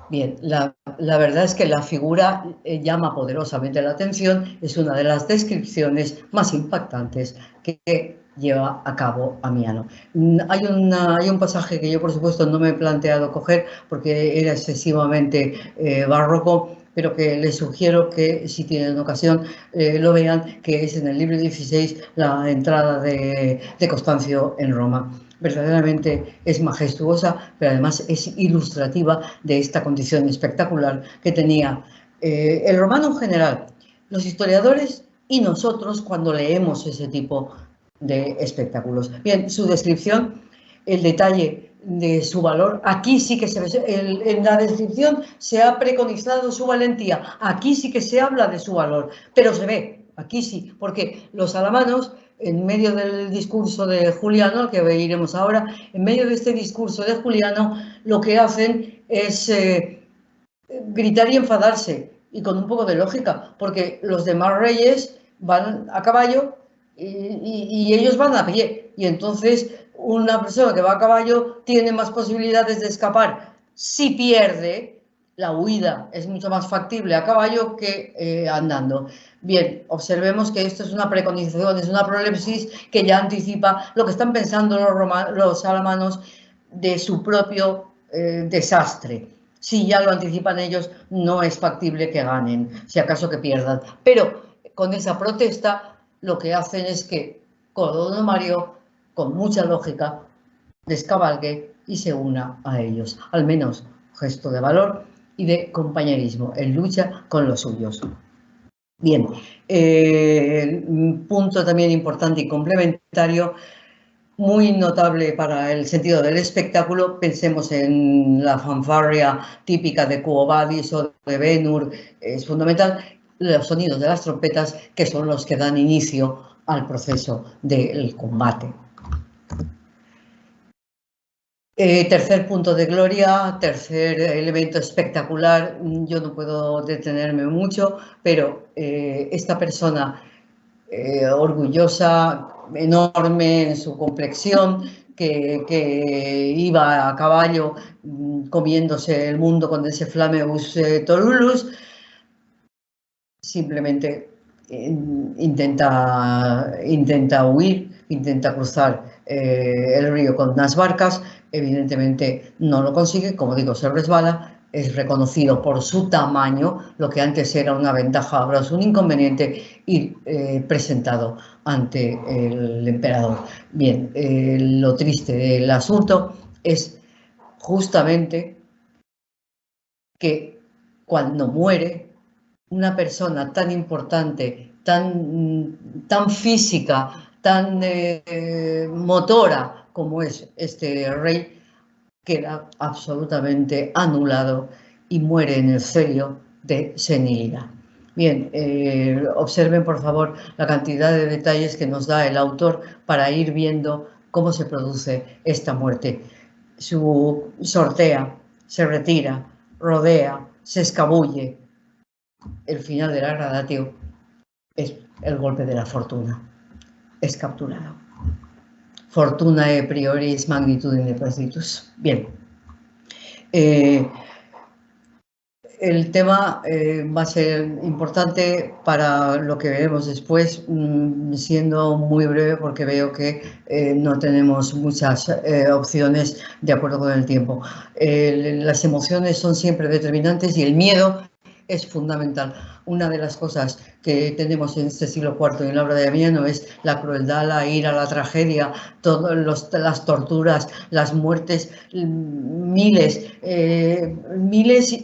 Bien, la verdad es que la figura llama poderosamente la atención, es una de las descripciones más impactantes que lleva a cabo Amiano. Hay un pasaje que yo, por supuesto, no me he planteado coger porque era excesivamente barroco, pero que les sugiero que, si tienen ocasión, lo vean, que es en el libro 16, la entrada de Constancio en Roma. Verdaderamente es majestuosa, pero además es ilustrativa de esta condición espectacular que tenía el romano en general, los historiadores y nosotros cuando leemos ese tipo de espectáculos. Bien, su descripción, el detalle de su valor. Aquí sí que se ve, en la descripción se ha preconizado su valentía, aquí sí que se habla de su valor, pero se ve, aquí sí, porque los alamanos, en medio del discurso de Juliano, que iremos ahora, en medio de este discurso de Juliano, lo que hacen es gritar y enfadarse, y con un poco de lógica, porque los demás reyes van a caballo y ellos van a pie, y entonces una persona que va a caballo tiene más posibilidades de escapar. Si pierde, la huida es mucho más factible a caballo que andando. Bien, observemos que esto es una preconización, es una prolepsis que ya anticipa lo que están pensando los alamanos de su propio desastre. Si ya lo anticipan ellos, no es factible que ganen, si acaso que pierdan. Pero con esa protesta lo que hacen es que Codorníu Mario, con mucha lógica, descabalgue y se una a ellos. Al menos gesto de valor y de compañerismo en lucha con los suyos. Bien, un punto también importante y complementario, muy notable para el sentido del espectáculo. Pensemos en la fanfarria típica de Quo Vadis o de Ben-Hur, es fundamental, los sonidos de las trompetas, que son los que dan inicio al proceso del combate. Tercer punto de gloria, tercer elemento espectacular. Yo no puedo detenerme mucho, pero esta persona orgullosa, enorme en su complexión, que iba a caballo comiéndose el mundo con ese Flammeus Torulus, simplemente intenta huir, intenta cruzar el río con unas barcas, evidentemente no lo consigue, como digo, se resbala, es reconocido por su tamaño, lo que antes era una ventaja ahora es un inconveniente, y presentado ante el emperador. Bien, lo triste del asunto es justamente que cuando muere una persona tan importante, tan física, tan motora como es este rey, queda absolutamente anulado y muere en el celio de senilidad. Bien, observen por favor la cantidad de detalles que nos da el autor para ir viendo cómo se produce esta muerte. Sortea, se retira, rodea, se escabulle. El final de la gradatio es el golpe de la fortuna. Es capturado. Fortunae prioris magnitudine perditus. Bien. El tema va a ser importante para lo que veremos después, siendo muy breve porque veo que no tenemos muchas opciones de acuerdo con el tiempo. Las emociones son siempre determinantes y el miedo es fundamental. Una de las cosas que tenemos en este siglo IV en la obra de Damiano es la crueldad, la ira, la tragedia, todas las torturas, las muertes, miles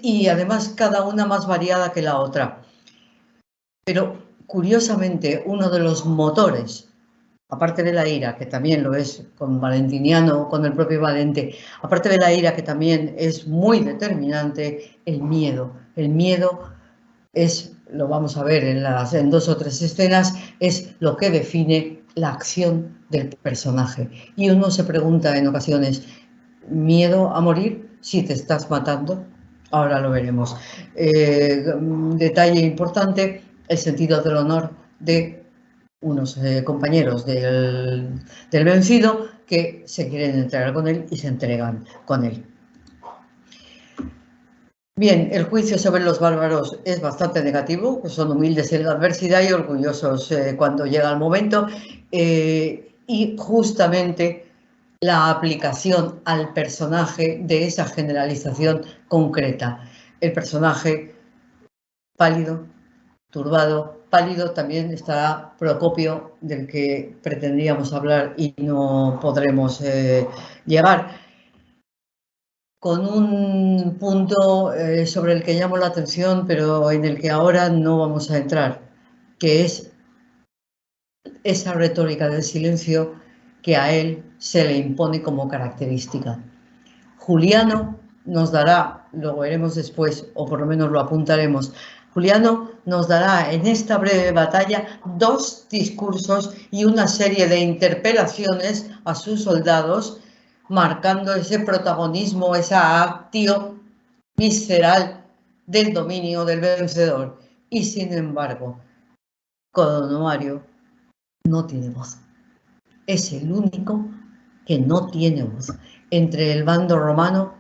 y además cada una más variada que la otra. Pero curiosamente uno de los motores, aparte de la ira, que también lo es con Valentiniano, con el propio Valente, aparte de la ira, que también es muy determinante, el miedo. El miedo es, lo vamos a ver en 2 o 3 escenas, es lo que define la acción del personaje. Y uno se pregunta en ocasiones, ¿miedo a morir si te estás matando? Ahora lo veremos. Detalle importante, el sentido del honor de unos compañeros del vencido que se quieren entregar con él y se entregan con él. Bien, el juicio sobre los bárbaros es bastante negativo, que son humildes en la adversidad y orgullosos cuando llega el momento, y justamente la aplicación al personaje de esa generalización concreta. El personaje pálido, turbado, pálido, también estará Procopio, del que pretendíamos hablar y no podremos llegar, con un punto sobre el que llamo la atención, pero en el que ahora no vamos a entrar, que es esa retórica del silencio que a él se le impone como característica. Juliano nos dará, lo veremos después, o por lo menos lo apuntaremos, Juliano nos dará en esta breve batalla 2 discursos y una serie de interpelaciones a sus soldados, marcando ese protagonismo, esa actio visceral del dominio del vencedor. Y sin embargo, Codonomario no tiene voz. Es el único que no tiene voz. Entre el bando romano,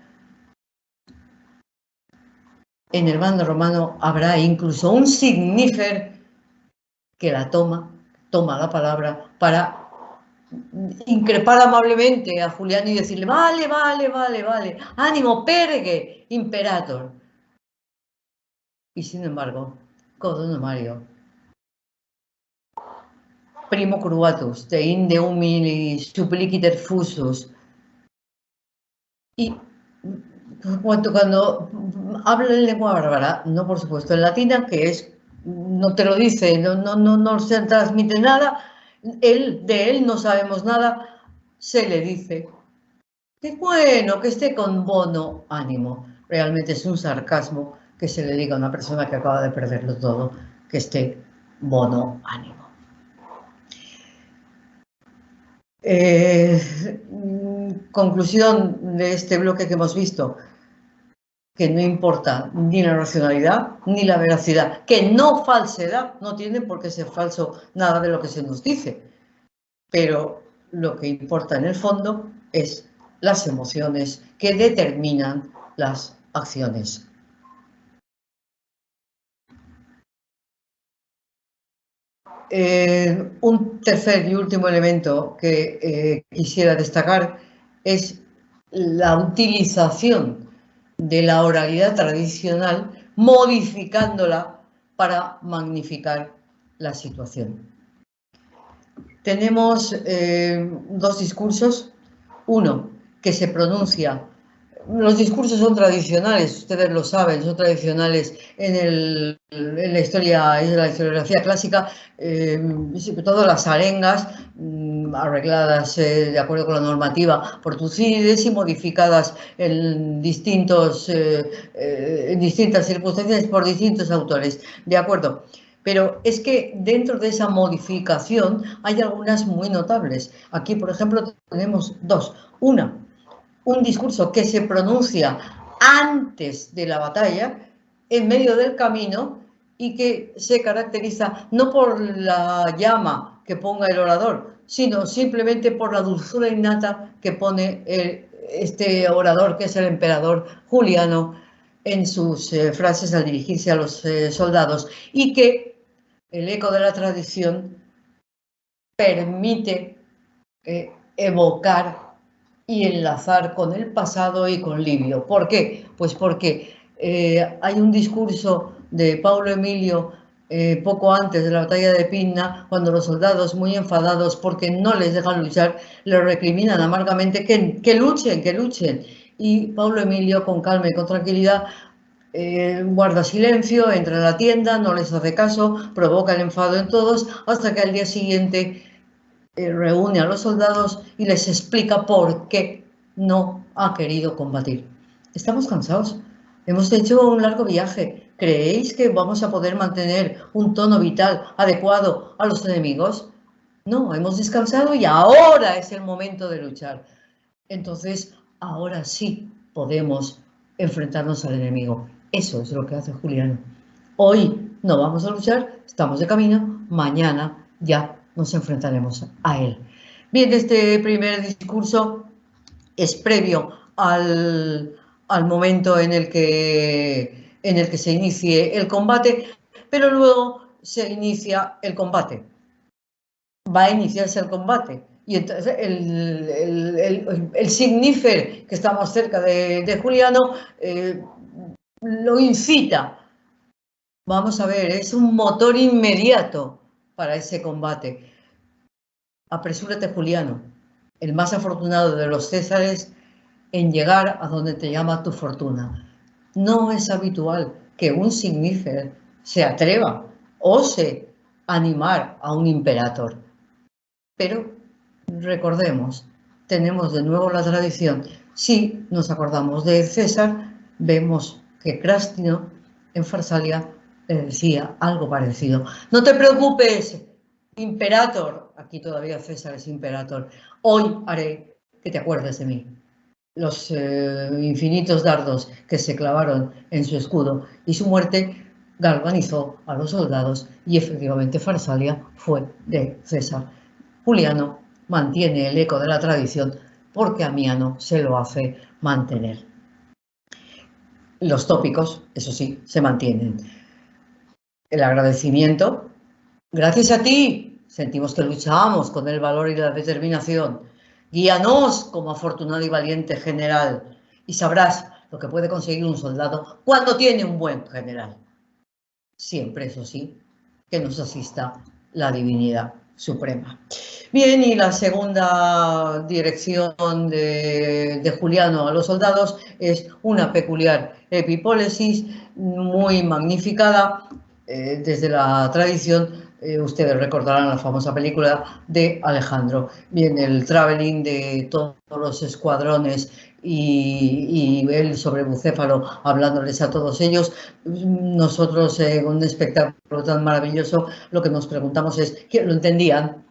en el bando romano habrá incluso un signífer que toma la palabra para increpar amablemente a Juliano y decirle: vale, ánimo, pergue, imperator. Y sin embargo, Codonomario, primo cruatus, de inde humili suppliciter fusus, y cuando habla en lengua bárbara, no por supuesto en latina, que es, no te lo dice, no se transmite nada, de él no sabemos nada, se le dice que bueno, que esté con bono ánimo. Realmente es un sarcasmo que se le diga a una persona que acaba de perderlo todo, que esté bono ánimo. Conclusión de este bloque que hemos visto: que no importa ni la racionalidad ni la veracidad, que no falsedad, no tiene por qué ser falso nada de lo que se nos dice, pero lo que importa en el fondo es las emociones que determinan las acciones. Un tercer y último elemento que quisiera destacar es la utilización de la oralidad tradicional, modificándola para magnificar la situación. Tenemos 2 discursos. Uno que se pronuncia. Los discursos son tradicionales, ustedes lo saben, son tradicionales en la historiografía clásica, sobre todo las arengas, arregladas de acuerdo con la normativa por Tucídides y modificadas en distintas circunstancias por distintos autores, ¿de acuerdo? Pero es que dentro de esa modificación hay algunas muy notables. Aquí, por ejemplo, tenemos 2. Un discurso que se pronuncia antes de la batalla, en medio del camino, y que se caracteriza no por la llama que ponga el orador, sino simplemente por la dulzura innata que pone este orador, que es el emperador Juliano, en sus frases al dirigirse a los soldados, y que el eco de la tradición permite evocar y enlazar con el pasado y con Livio. ¿Por qué? Pues porque hay un discurso de Paulo Emilio poco antes de la batalla de Pydna, cuando los soldados, muy enfadados porque no les dejan luchar, le recriminan amargamente que luchen. Y Paulo Emilio, con calma y con tranquilidad, guarda silencio, entra en la tienda, no les hace caso, provoca el enfado en todos, hasta que al día siguiente reúne a los soldados y les explica por qué no ha querido combatir. Estamos cansados, hemos hecho un largo viaje. ¿Creéis que vamos a poder mantener un tono vital adecuado a los enemigos? No, hemos descansado y ahora es el momento de luchar. Entonces, ahora sí podemos enfrentarnos al enemigo. Eso es lo que hace Juliano. Hoy no vamos a luchar, estamos de camino, mañana ya nos enfrentaremos a él. Bien, este primer discurso es previo al momento en el que se inicie el combate, pero luego se inicia el combate. Va a iniciarse el combate. Y entonces el signífer que está más cerca de Juliano lo incita. Vamos a ver, es un motor inmediato para ese combate. Apresúrate, Juliano, el más afortunado de los Césares, en llegar a donde te llama tu fortuna. No es habitual que un signífer se atreva, ose animar a un imperator. Pero recordemos tenemos de nuevo la tradición. Si nos acordamos de César, vemos que Crástino en Farsalia le decía algo parecido. No te preocupes, Imperator, aquí todavía César es Imperator, hoy haré que te acuerdes de mí. Los infinitos dardos que se clavaron en su escudo y su muerte galvanizó a los soldados y efectivamente Farsalia fue de César. Juliano mantiene el eco de la tradición porque Amiano se lo hace mantener. Los tópicos, eso sí, se mantienen. El agradecimiento. Gracias a ti, sentimos que luchamos con el valor y la determinación. Guíanos como afortunado y valiente general y sabrás lo que puede conseguir un soldado cuando tiene un buen general. Siempre, eso sí, que nos asista la divinidad suprema. Bien, y la segunda dirección de Juliano a los soldados es una peculiar epipólesis muy magnificada desde la tradición. Ustedes recordarán la famosa película de Alejandro. Bien, el traveling de todos los escuadrones y él sobre Bucéfalo hablándoles a todos ellos. Nosotros, un espectáculo tan maravilloso, lo que nos preguntamos es, ¿lo entendían?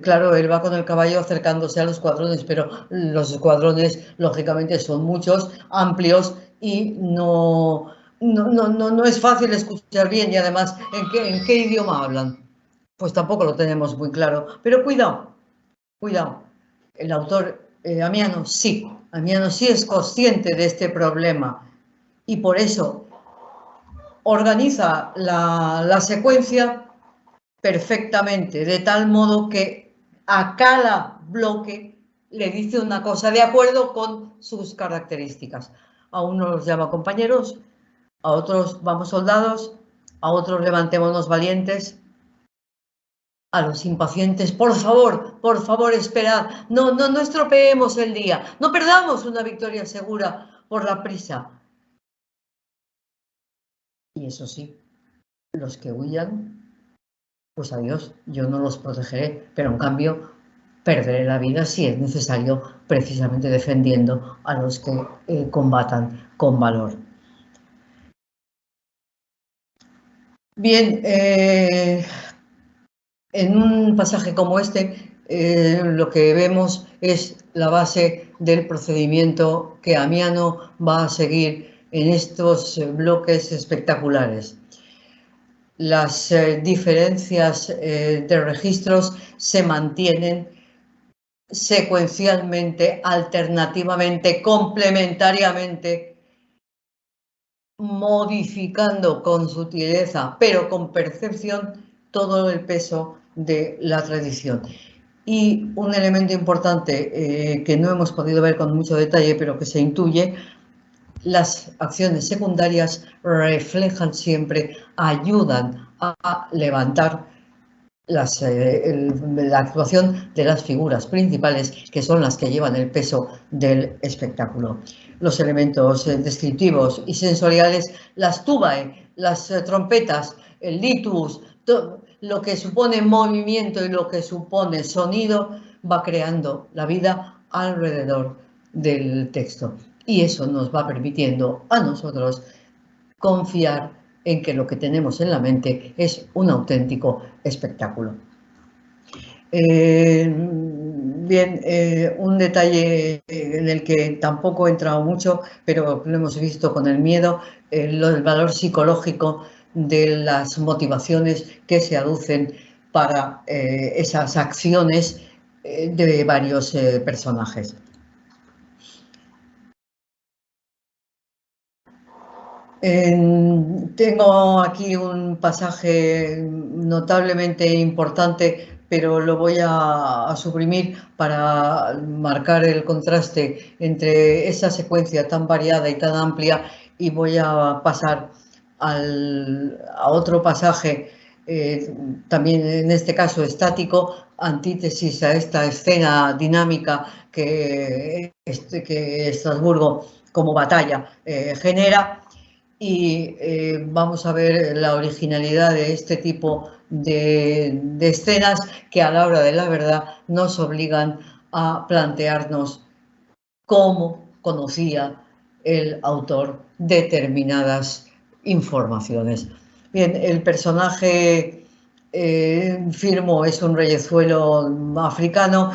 Claro, él va con el caballo acercándose a los escuadrones, pero los escuadrones, lógicamente, son muchos, amplios y no es fácil escuchar bien. Y además, ¿en qué idioma hablan? Pues tampoco lo tenemos muy claro. Pero cuidado, cuidado. El autor Amiano sí es consciente de este problema y por eso organiza la secuencia perfectamente, de tal modo que a cada bloque le dice una cosa de acuerdo con sus características. A unos los llama compañeros, a otros vamos soldados, a otros levantémonos valientes, a los impacientes, por favor, esperad, no estropeemos el día, no perdamos una victoria segura por la prisa. Y eso sí, los que huyan, pues adiós, yo no los protegeré, pero en cambio perderé la vida si es necesario, precisamente defendiendo a los que combatan con valor. Bien, en un pasaje como este, lo que vemos es la base del procedimiento que Amiano va a seguir en estos bloques espectaculares. Las diferencias de registros se mantienen secuencialmente, alternativamente, complementariamente, modificando con sutileza, pero con percepción, todo el peso de la tradición. Y un elemento importante que no hemos podido ver con mucho detalle, pero que se intuye, las acciones secundarias reflejan siempre, ayudan a levantar la actuación de las figuras principales, que son las que llevan el peso del espectáculo. Los elementos descriptivos y sensoriales, las tubae, las trompetas, el litus, lo que supone movimiento y lo que supone sonido, va creando la vida alrededor del texto. Y eso nos va permitiendo a nosotros confiar en que lo que tenemos en la mente es un auténtico espectáculo. Bien, un detalle en el que tampoco he entrado mucho, pero lo hemos visto con el miedo, el valor psicológico de las motivaciones que se aducen para esas acciones de varios personajes. Tengo aquí un pasaje notablemente importante, pero lo voy a suprimir para marcar el contraste entre esa secuencia tan variada y tan amplia, y voy a pasar a otro pasaje, también en este caso estático, antítesis a esta escena dinámica que Estrasburgo como batalla genera. Y vamos a ver la originalidad de este tipo de escenas que a la hora de la verdad nos obligan a plantearnos cómo conocía el autor determinadas informaciones. Bien, el personaje Firmo es un reyezuelo africano.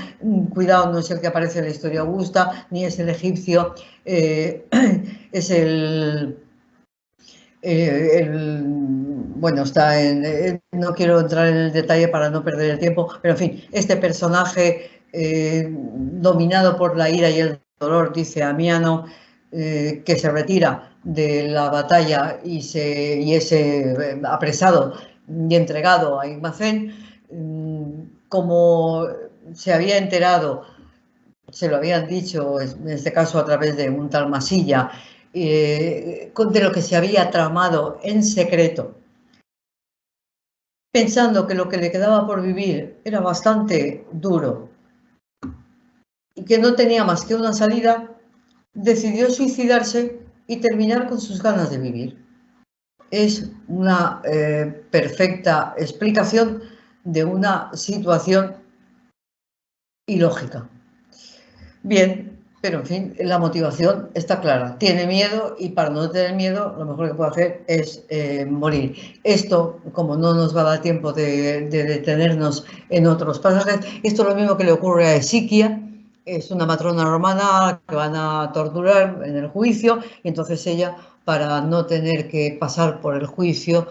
Cuidado, no es el que aparece en la historia augusta, ni es el egipcio, es bueno, está en... no quiero entrar en el detalle para no perder el tiempo, pero en fin, este personaje dominado por la ira y el dolor, dice Amiano, que se retira de la batalla y es apresado y entregado a Imacén, como se había enterado, se lo habían dicho, en este caso a través de un tal Masilla, de lo que se había tramado en secreto, pensando que lo que le quedaba por vivir era bastante duro y que no tenía más que una salida, decidió suicidarse y terminar con sus ganas de vivir. Es una perfecta explicación de una situación ilógica. Bien, pero en fin, la motivación está clara. Tiene miedo y para no tener miedo lo mejor que puede hacer es morir. Esto, como no nos va a dar tiempo de detenernos en otros pasajes, esto es lo mismo que le ocurre a Esiquia. Es una matrona romana que van a torturar en el juicio y entonces ella, para no tener que pasar por el juicio,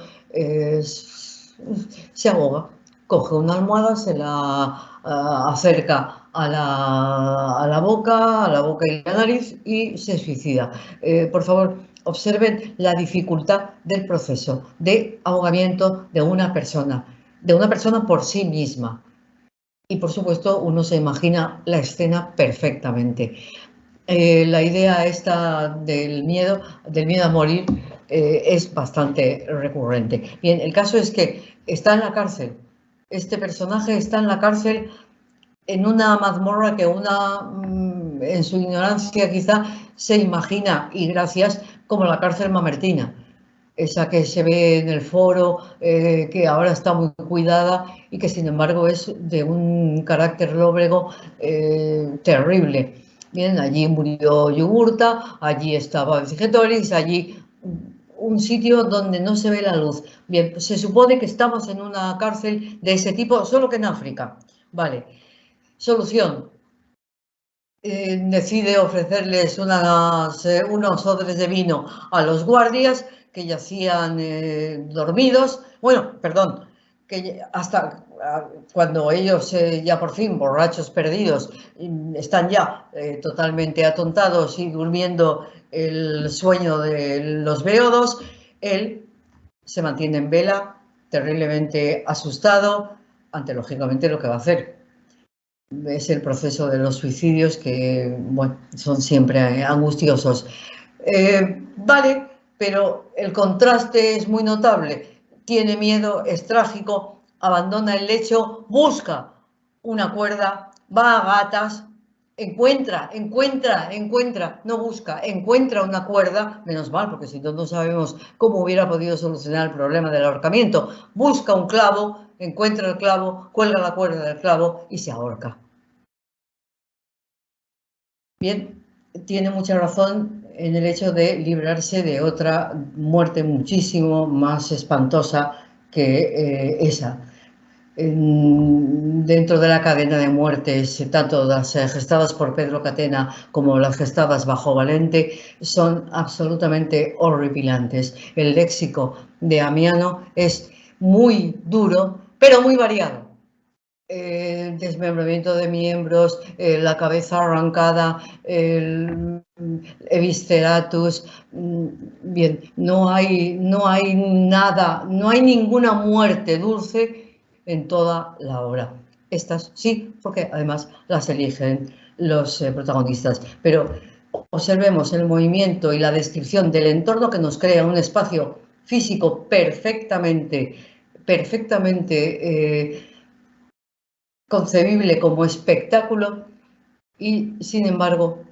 se ahoga. Coge una almohada, se la acerca a la boca y la nariz y se suicida. Por favor, observen la dificultad del proceso de ahogamiento de una persona por sí misma. Y por supuesto, uno se imagina la escena perfectamente. La idea esta del miedo a morir es bastante recurrente. Bien, el caso es que está en la cárcel. Este personaje está en la cárcel en una mazmorra que en su ignorancia quizá se imagina, y gracias, como la cárcel mamertina, esa que se ve en el foro, que ahora está muy cuidada y que sin embargo es de un carácter lóbrego terrible. Bien, allí murió Yugurta, allí estaba Vercingetorix, allí un sitio donde no se ve la luz. Bien, pues se supone que estamos en una cárcel de ese tipo, solo que en África. Vale. Solución. Decide ofrecerles unos odres de vino a los guardias que yacían dormidos. Bueno, perdón, que hasta cuando ellos ya por fin, borrachos perdidos, están ya totalmente atontados y durmiendo el sueño de los beodos, él se mantiene en vela, terriblemente asustado ante, lógicamente, lo que va a hacer. Es el proceso de los suicidios que, bueno, son siempre angustiosos. Vale, pero el contraste es muy notable. Tiene miedo, es trágico, abandona el lecho, busca una cuerda, va a gatas, encuentra, no busca, encuentra una cuerda, menos mal, porque si no, no sabemos cómo hubiera podido solucionar el problema del ahorcamiento. Busca un clavo, encuentra el clavo, cuelga la cuerda del clavo y se ahorca. Bien, tiene mucha razón en el hecho de librarse de otra muerte muchísimo más espantosa que esa. Dentro de la cadena de muertes, tanto las gestadas por Pedro Catena como las gestadas bajo Valente, son absolutamente horripilantes. El léxico de Amiano es muy duro, pero muy variado. Desmembramiento de miembros, la cabeza arrancada, el evisceratus. Bien, no hay nada, no hay ninguna muerte dulce en toda la obra. Estas sí, porque además las eligen los protagonistas. Pero observemos el movimiento y la descripción del entorno que nos crea un espacio físico perfectamente concebible como espectáculo, y sin embargo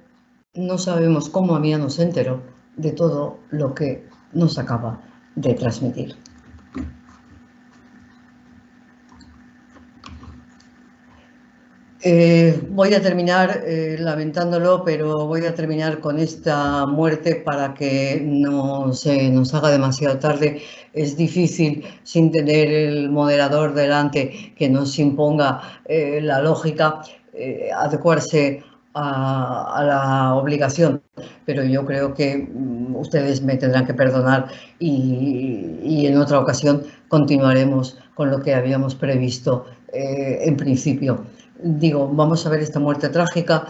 no sabemos cómo Amiano se enteró de todo lo que nos acaba de transmitir. Voy a terminar lamentándolo, pero voy a terminar con esta muerte para que no se nos haga demasiado tarde. Es difícil, sin tener el moderador delante que nos imponga la lógica, adecuarse a la obligación, pero yo creo que ustedes me tendrán que perdonar y en otra ocasión continuaremos con lo que habíamos previsto en principio. Digo, vamos a ver esta muerte trágica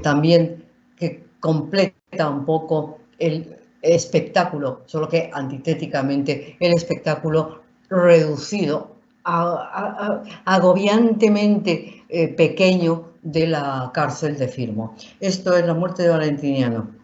también que completa un poco el espectáculo, solo que antitéticamente el espectáculo reducido, agobiantemente pequeño de la cárcel de Firmo. Esto es la muerte de Valentiniano.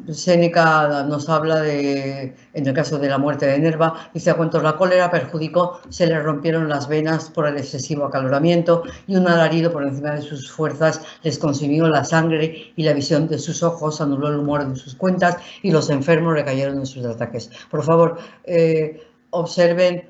Séneca nos habla de, en el caso de la muerte de Nerva, dice: a cuantos la cólera perjudicó, se le rompieron las venas por el excesivo acaloramiento y un alarido por encima de sus fuerzas les consumió la sangre y la visión de sus ojos anuló el humor de sus cuentas y los enfermos recayeron en sus ataques. Por favor, observen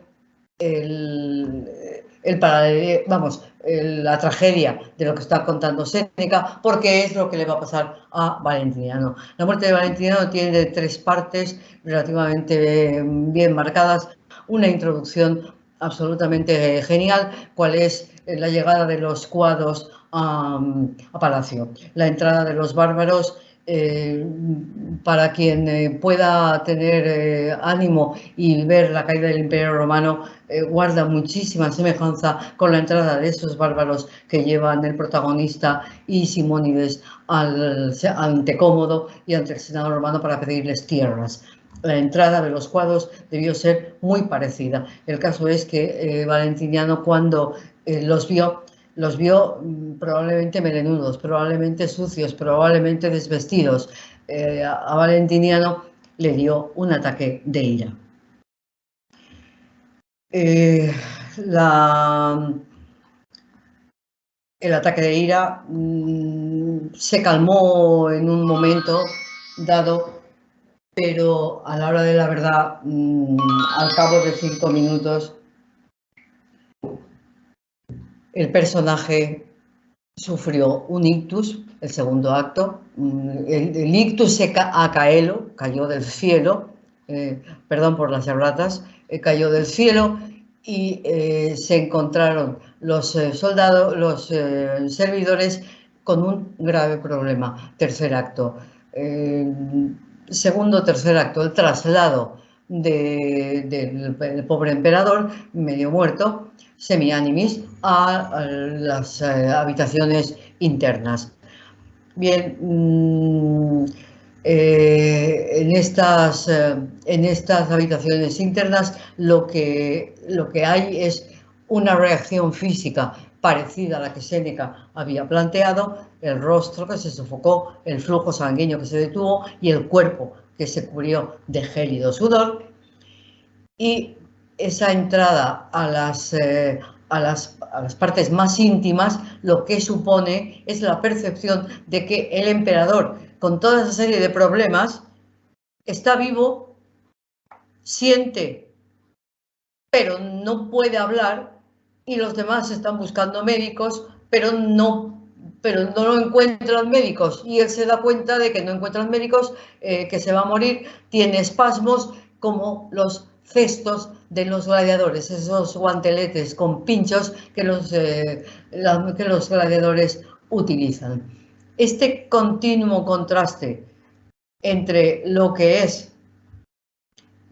la tragedia de lo que está contando Séneca, porque es lo que le va a pasar a Valentiniano. La muerte de Valentiniano tiene 3 partes relativamente bien marcadas. Una introducción absolutamente genial, cuál es la llegada de los cuados a Palacio, la entrada de los bárbaros. Para quien pueda tener ánimo y ver la caída del Imperio Romano, guarda muchísima semejanza con la entrada de esos bárbaros que llevan el protagonista y Simónides ante Cómodo y ante el Senado romano para pedirles tierras. La entrada de los cuadros debió ser muy parecida. El caso es que Valentiniano, cuando los vio probablemente melenudos, probablemente sucios, probablemente desvestidos. A Valentiniano le dio un ataque de ira. El ataque de ira se calmó en un momento dado, pero a la hora de la verdad, al cabo de 5 minutos, el personaje sufrió un ictus, el segundo acto. El ictus cayó del cielo, perdón por las erratas, cayó del cielo y se encontraron los soldados, los servidores con un grave problema. Tercer acto. Segundo, tercer acto, el traslado del pobre emperador, medio muerto, semi-animis, a las habitaciones internas. Bien, en estas habitaciones internas lo que hay es una reacción física parecida a la que Séneca había planteado: el rostro que se sofocó, el flujo sanguíneo que se detuvo y el cuerpo que se cubrió de gélido sudor. Y esa entrada a las partes más íntimas lo que supone es la percepción de que el emperador, con toda esa serie de problemas, está vivo, siente, pero no puede hablar, y los demás están buscando médicos, pero no lo encuentran médicos, y él se da cuenta de que no encuentran médicos, que se va a morir, tiene espasmos como los cestos de los gladiadores, esos guanteletes con pinchos que los gladiadores utilizan. Este continuo contraste entre lo que es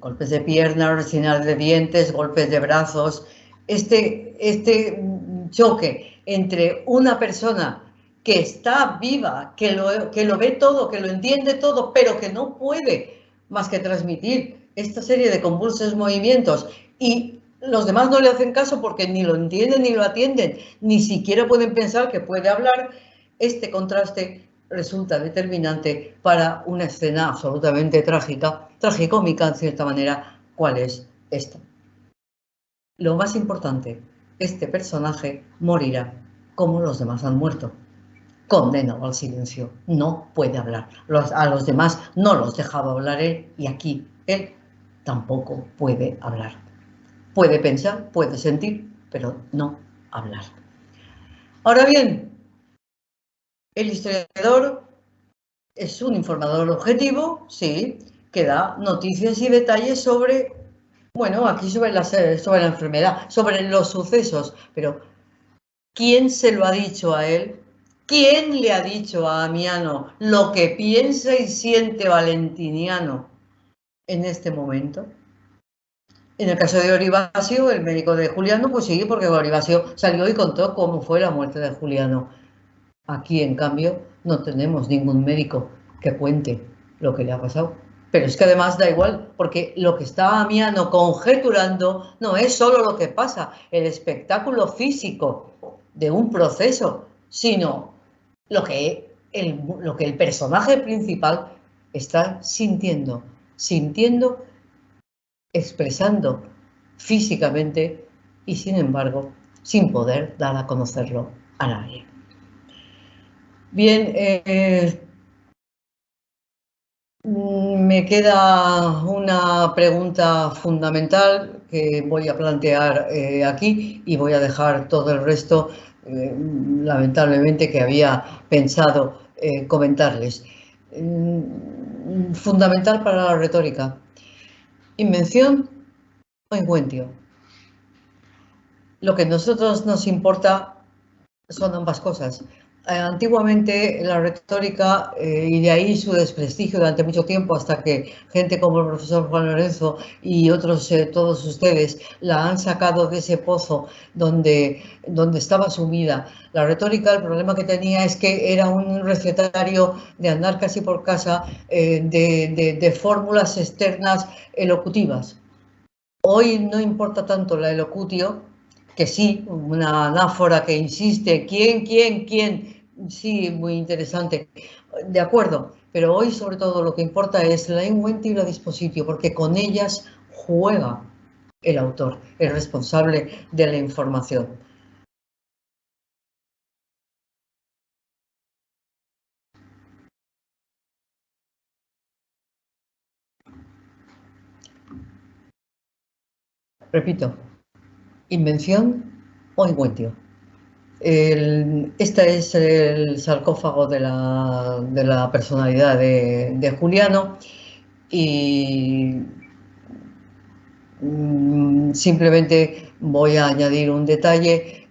golpes de piernas, rechinar de dientes, golpes de brazos, este choque entre una persona que está viva, que lo ve todo, que lo entiende todo, pero que no puede más que transmitir esta serie de convulsos movimientos, y los demás no le hacen caso porque ni lo entienden ni lo atienden, ni siquiera pueden pensar que puede hablar. Este contraste resulta determinante para una escena absolutamente trágica, tragicómica en cierta manera. ¿Cuál es esta? Lo más importante, este personaje morirá como los demás han muerto, condenado al silencio, no puede hablar. A los demás no los dejaba hablar él, y aquí él tampoco puede hablar. Puede pensar, puede sentir, pero no hablar. Ahora bien, el historiador es un informador objetivo, sí, que da noticias y detalles sobre, bueno, aquí sobre la enfermedad, sobre los sucesos, pero ¿quién se lo ha dicho a él? ¿Quién le ha dicho a Amiano lo que piensa y siente Valentiniano en este momento? En el caso de Oribasio, el médico de Juliano, pues sí, porque Oribasio salió y contó cómo fue la muerte de Juliano. Aquí, en cambio, no tenemos ningún médico que cuente lo que le ha pasado. Pero es que además da igual, porque lo que está Amiano conjeturando no es solo lo que pasa, el espectáculo físico de un proceso, sino lo que el personaje principal está sintiendo, expresando físicamente y, sin embargo, sin poder dar a conocerlo a nadie. Bien, me queda una pregunta fundamental que voy a plantear aquí y voy a dejar todo el resto, lamentablemente, que había pensado comentarles. Fundamental para la retórica. ¿Invención o encuentro? Lo que a nosotros nos importa son ambas cosas. Antiguamente la retórica, y de ahí su desprestigio durante mucho tiempo, hasta que gente como el profesor Juan Lorenzo y otros, todos ustedes, la han sacado de ese pozo donde estaba sumida. La retórica, el problema que tenía es que era un recetario de andar casi por casa, de fórmulas externas elocutivas. Hoy no importa tanto la elocutio, que sí, una anáfora que insiste, ¿quién? Sí, muy interesante, de acuerdo, pero hoy sobre todo lo que importa es la inventiva y la dispositio, porque con ellas juega el autor, el responsable de la información. Repito, invención o encuentro. Este es el sarcófago de la personalidad de Juliano y simplemente voy a añadir un detalle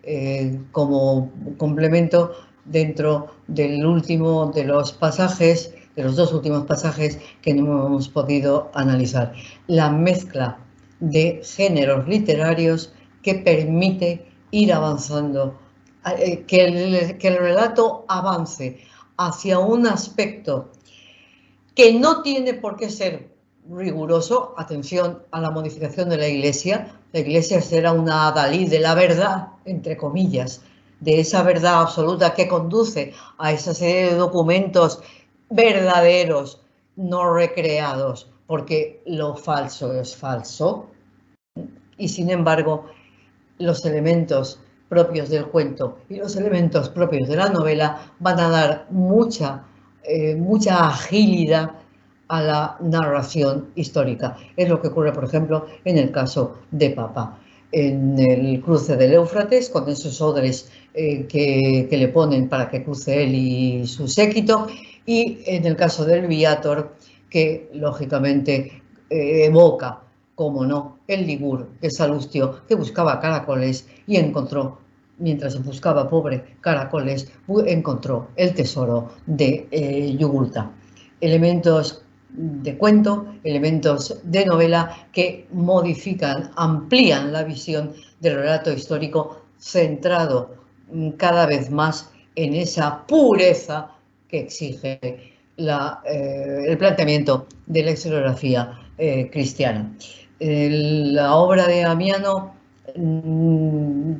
como complemento dentro del último de los pasajes, de los dos últimos pasajes que no hemos podido analizar. La mezcla de géneros literarios que permite ir avanzando, que el relato avance hacia un aspecto que no tiene por qué ser riguroso. Atención a la modificación de la Iglesia. La Iglesia será una adalid de la verdad, entre comillas, de esa verdad absoluta que conduce a esa serie de documentos verdaderos, no recreados, porque lo falso es falso. Y sin embargo, los elementos propios del cuento y los elementos propios de la novela van a dar mucha agilidad a la narración histórica. Es lo que ocurre, por ejemplo, en el caso de Papa, en el cruce del Éufrates, con esos odres que le ponen para que cruce él y su séquito, y en el caso del Viator, que lógicamente evoca, como no, el Ligur de Salustio, que buscaba caracoles y encontró, mientras buscaba, pobre, caracoles, encontró el tesoro de Yugurta. Elementos de cuento, elementos de novela que modifican, amplían la visión del relato histórico, centrado cada vez más en esa pureza que exige el planteamiento de la historiografía cristiana. La obra de Amiano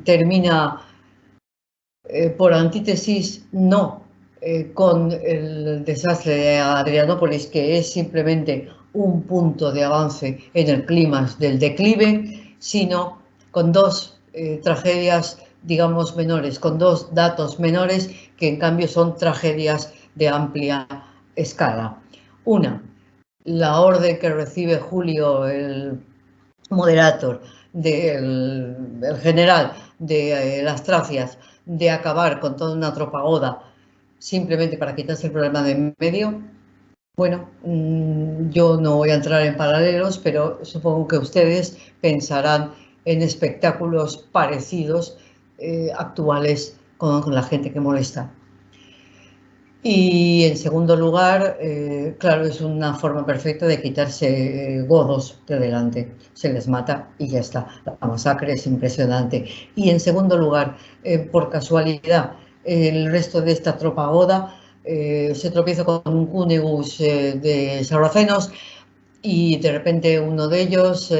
termina por antítesis, no con el desastre de Adrianópolis, que es simplemente un punto de avance en el clímax del declive, sino con dos tragedias, digamos, menores, con dos datos menores que en cambio son tragedias de amplia escala. Una, la orden que recibe Julio, el moderator, del general de las tracias, de acabar con toda una tropa goda simplemente para quitarse el problema de en medio, bueno, yo no voy a entrar en paralelos, pero supongo que ustedes pensarán en espectáculos parecidos, actuales, con la gente que molesta. Y en segundo lugar, claro, es una forma perfecta de quitarse godos de delante. Se les mata y ya está. La masacre es impresionante. Y en segundo lugar, por casualidad, el resto de esta tropa goda se tropieza con un cúnegus de sarracenos y de repente uno de ellos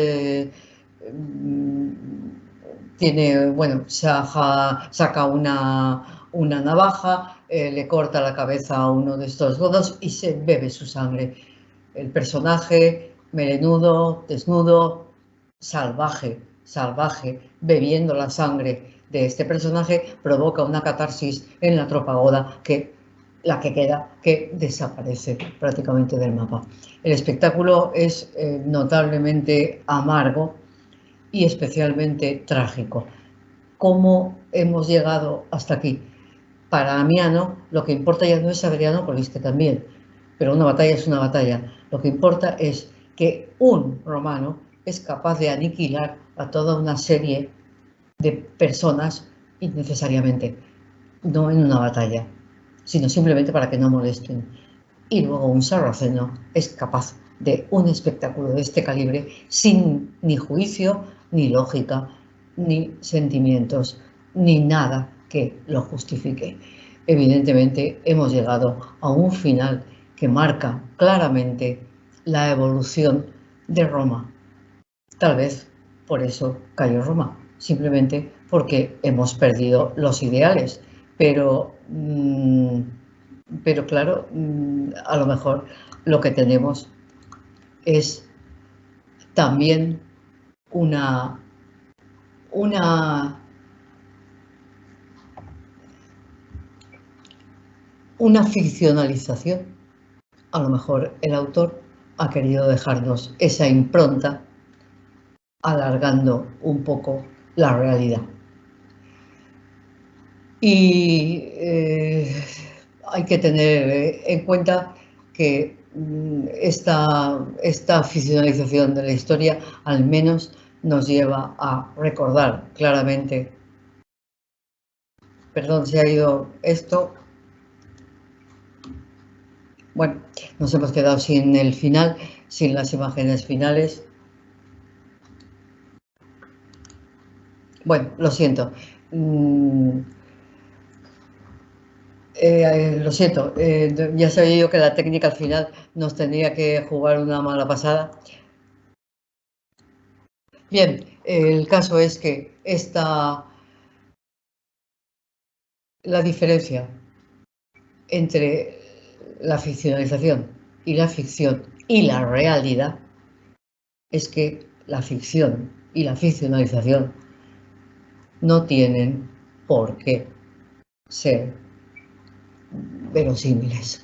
tiene, bueno, saca una navaja, le corta la cabeza a uno de estos godos y se bebe su sangre. El personaje melenudo, desnudo, salvaje, bebiendo la sangre de este personaje, provoca una catarsis en la tropa goda la que queda, que desaparece prácticamente del mapa. El espectáculo es notablemente amargo y especialmente trágico. ¿Cómo hemos llegado hasta aquí? Para Amiano, lo que importa ya no es Adrianópolis, que también, pero una batalla es una batalla. Lo que importa es que un romano es capaz de aniquilar a toda una serie de personas innecesariamente, no en una batalla, sino simplemente para que no molesten. Y luego un sarraceno es capaz de un espectáculo de este calibre sin ni juicio, ni lógica, ni sentimientos, ni nada que lo justifique. Evidentemente hemos llegado a un final que marca claramente la evolución de Roma. Tal vez por eso cayó Roma, simplemente porque hemos perdido los ideales, pero claro, a lo mejor lo que tenemos es también una ficcionalización. A lo mejor el autor ha querido dejarnos esa impronta, alargando un poco la realidad. Y hay que tener en cuenta que esta ficcionalización de la historia al menos nos lleva a recordar claramente. Perdón, se ha ido esto. Bueno, nos hemos quedado sin el final, sin las imágenes finales. Bueno, lo siento. Lo siento, ya sabía yo que la técnica al final nos tendría que jugar una mala pasada. Bien, el caso es que la diferencia entre la ficcionalización y la ficción y la realidad es que la ficción y la ficcionalización no tienen por qué ser verosímiles.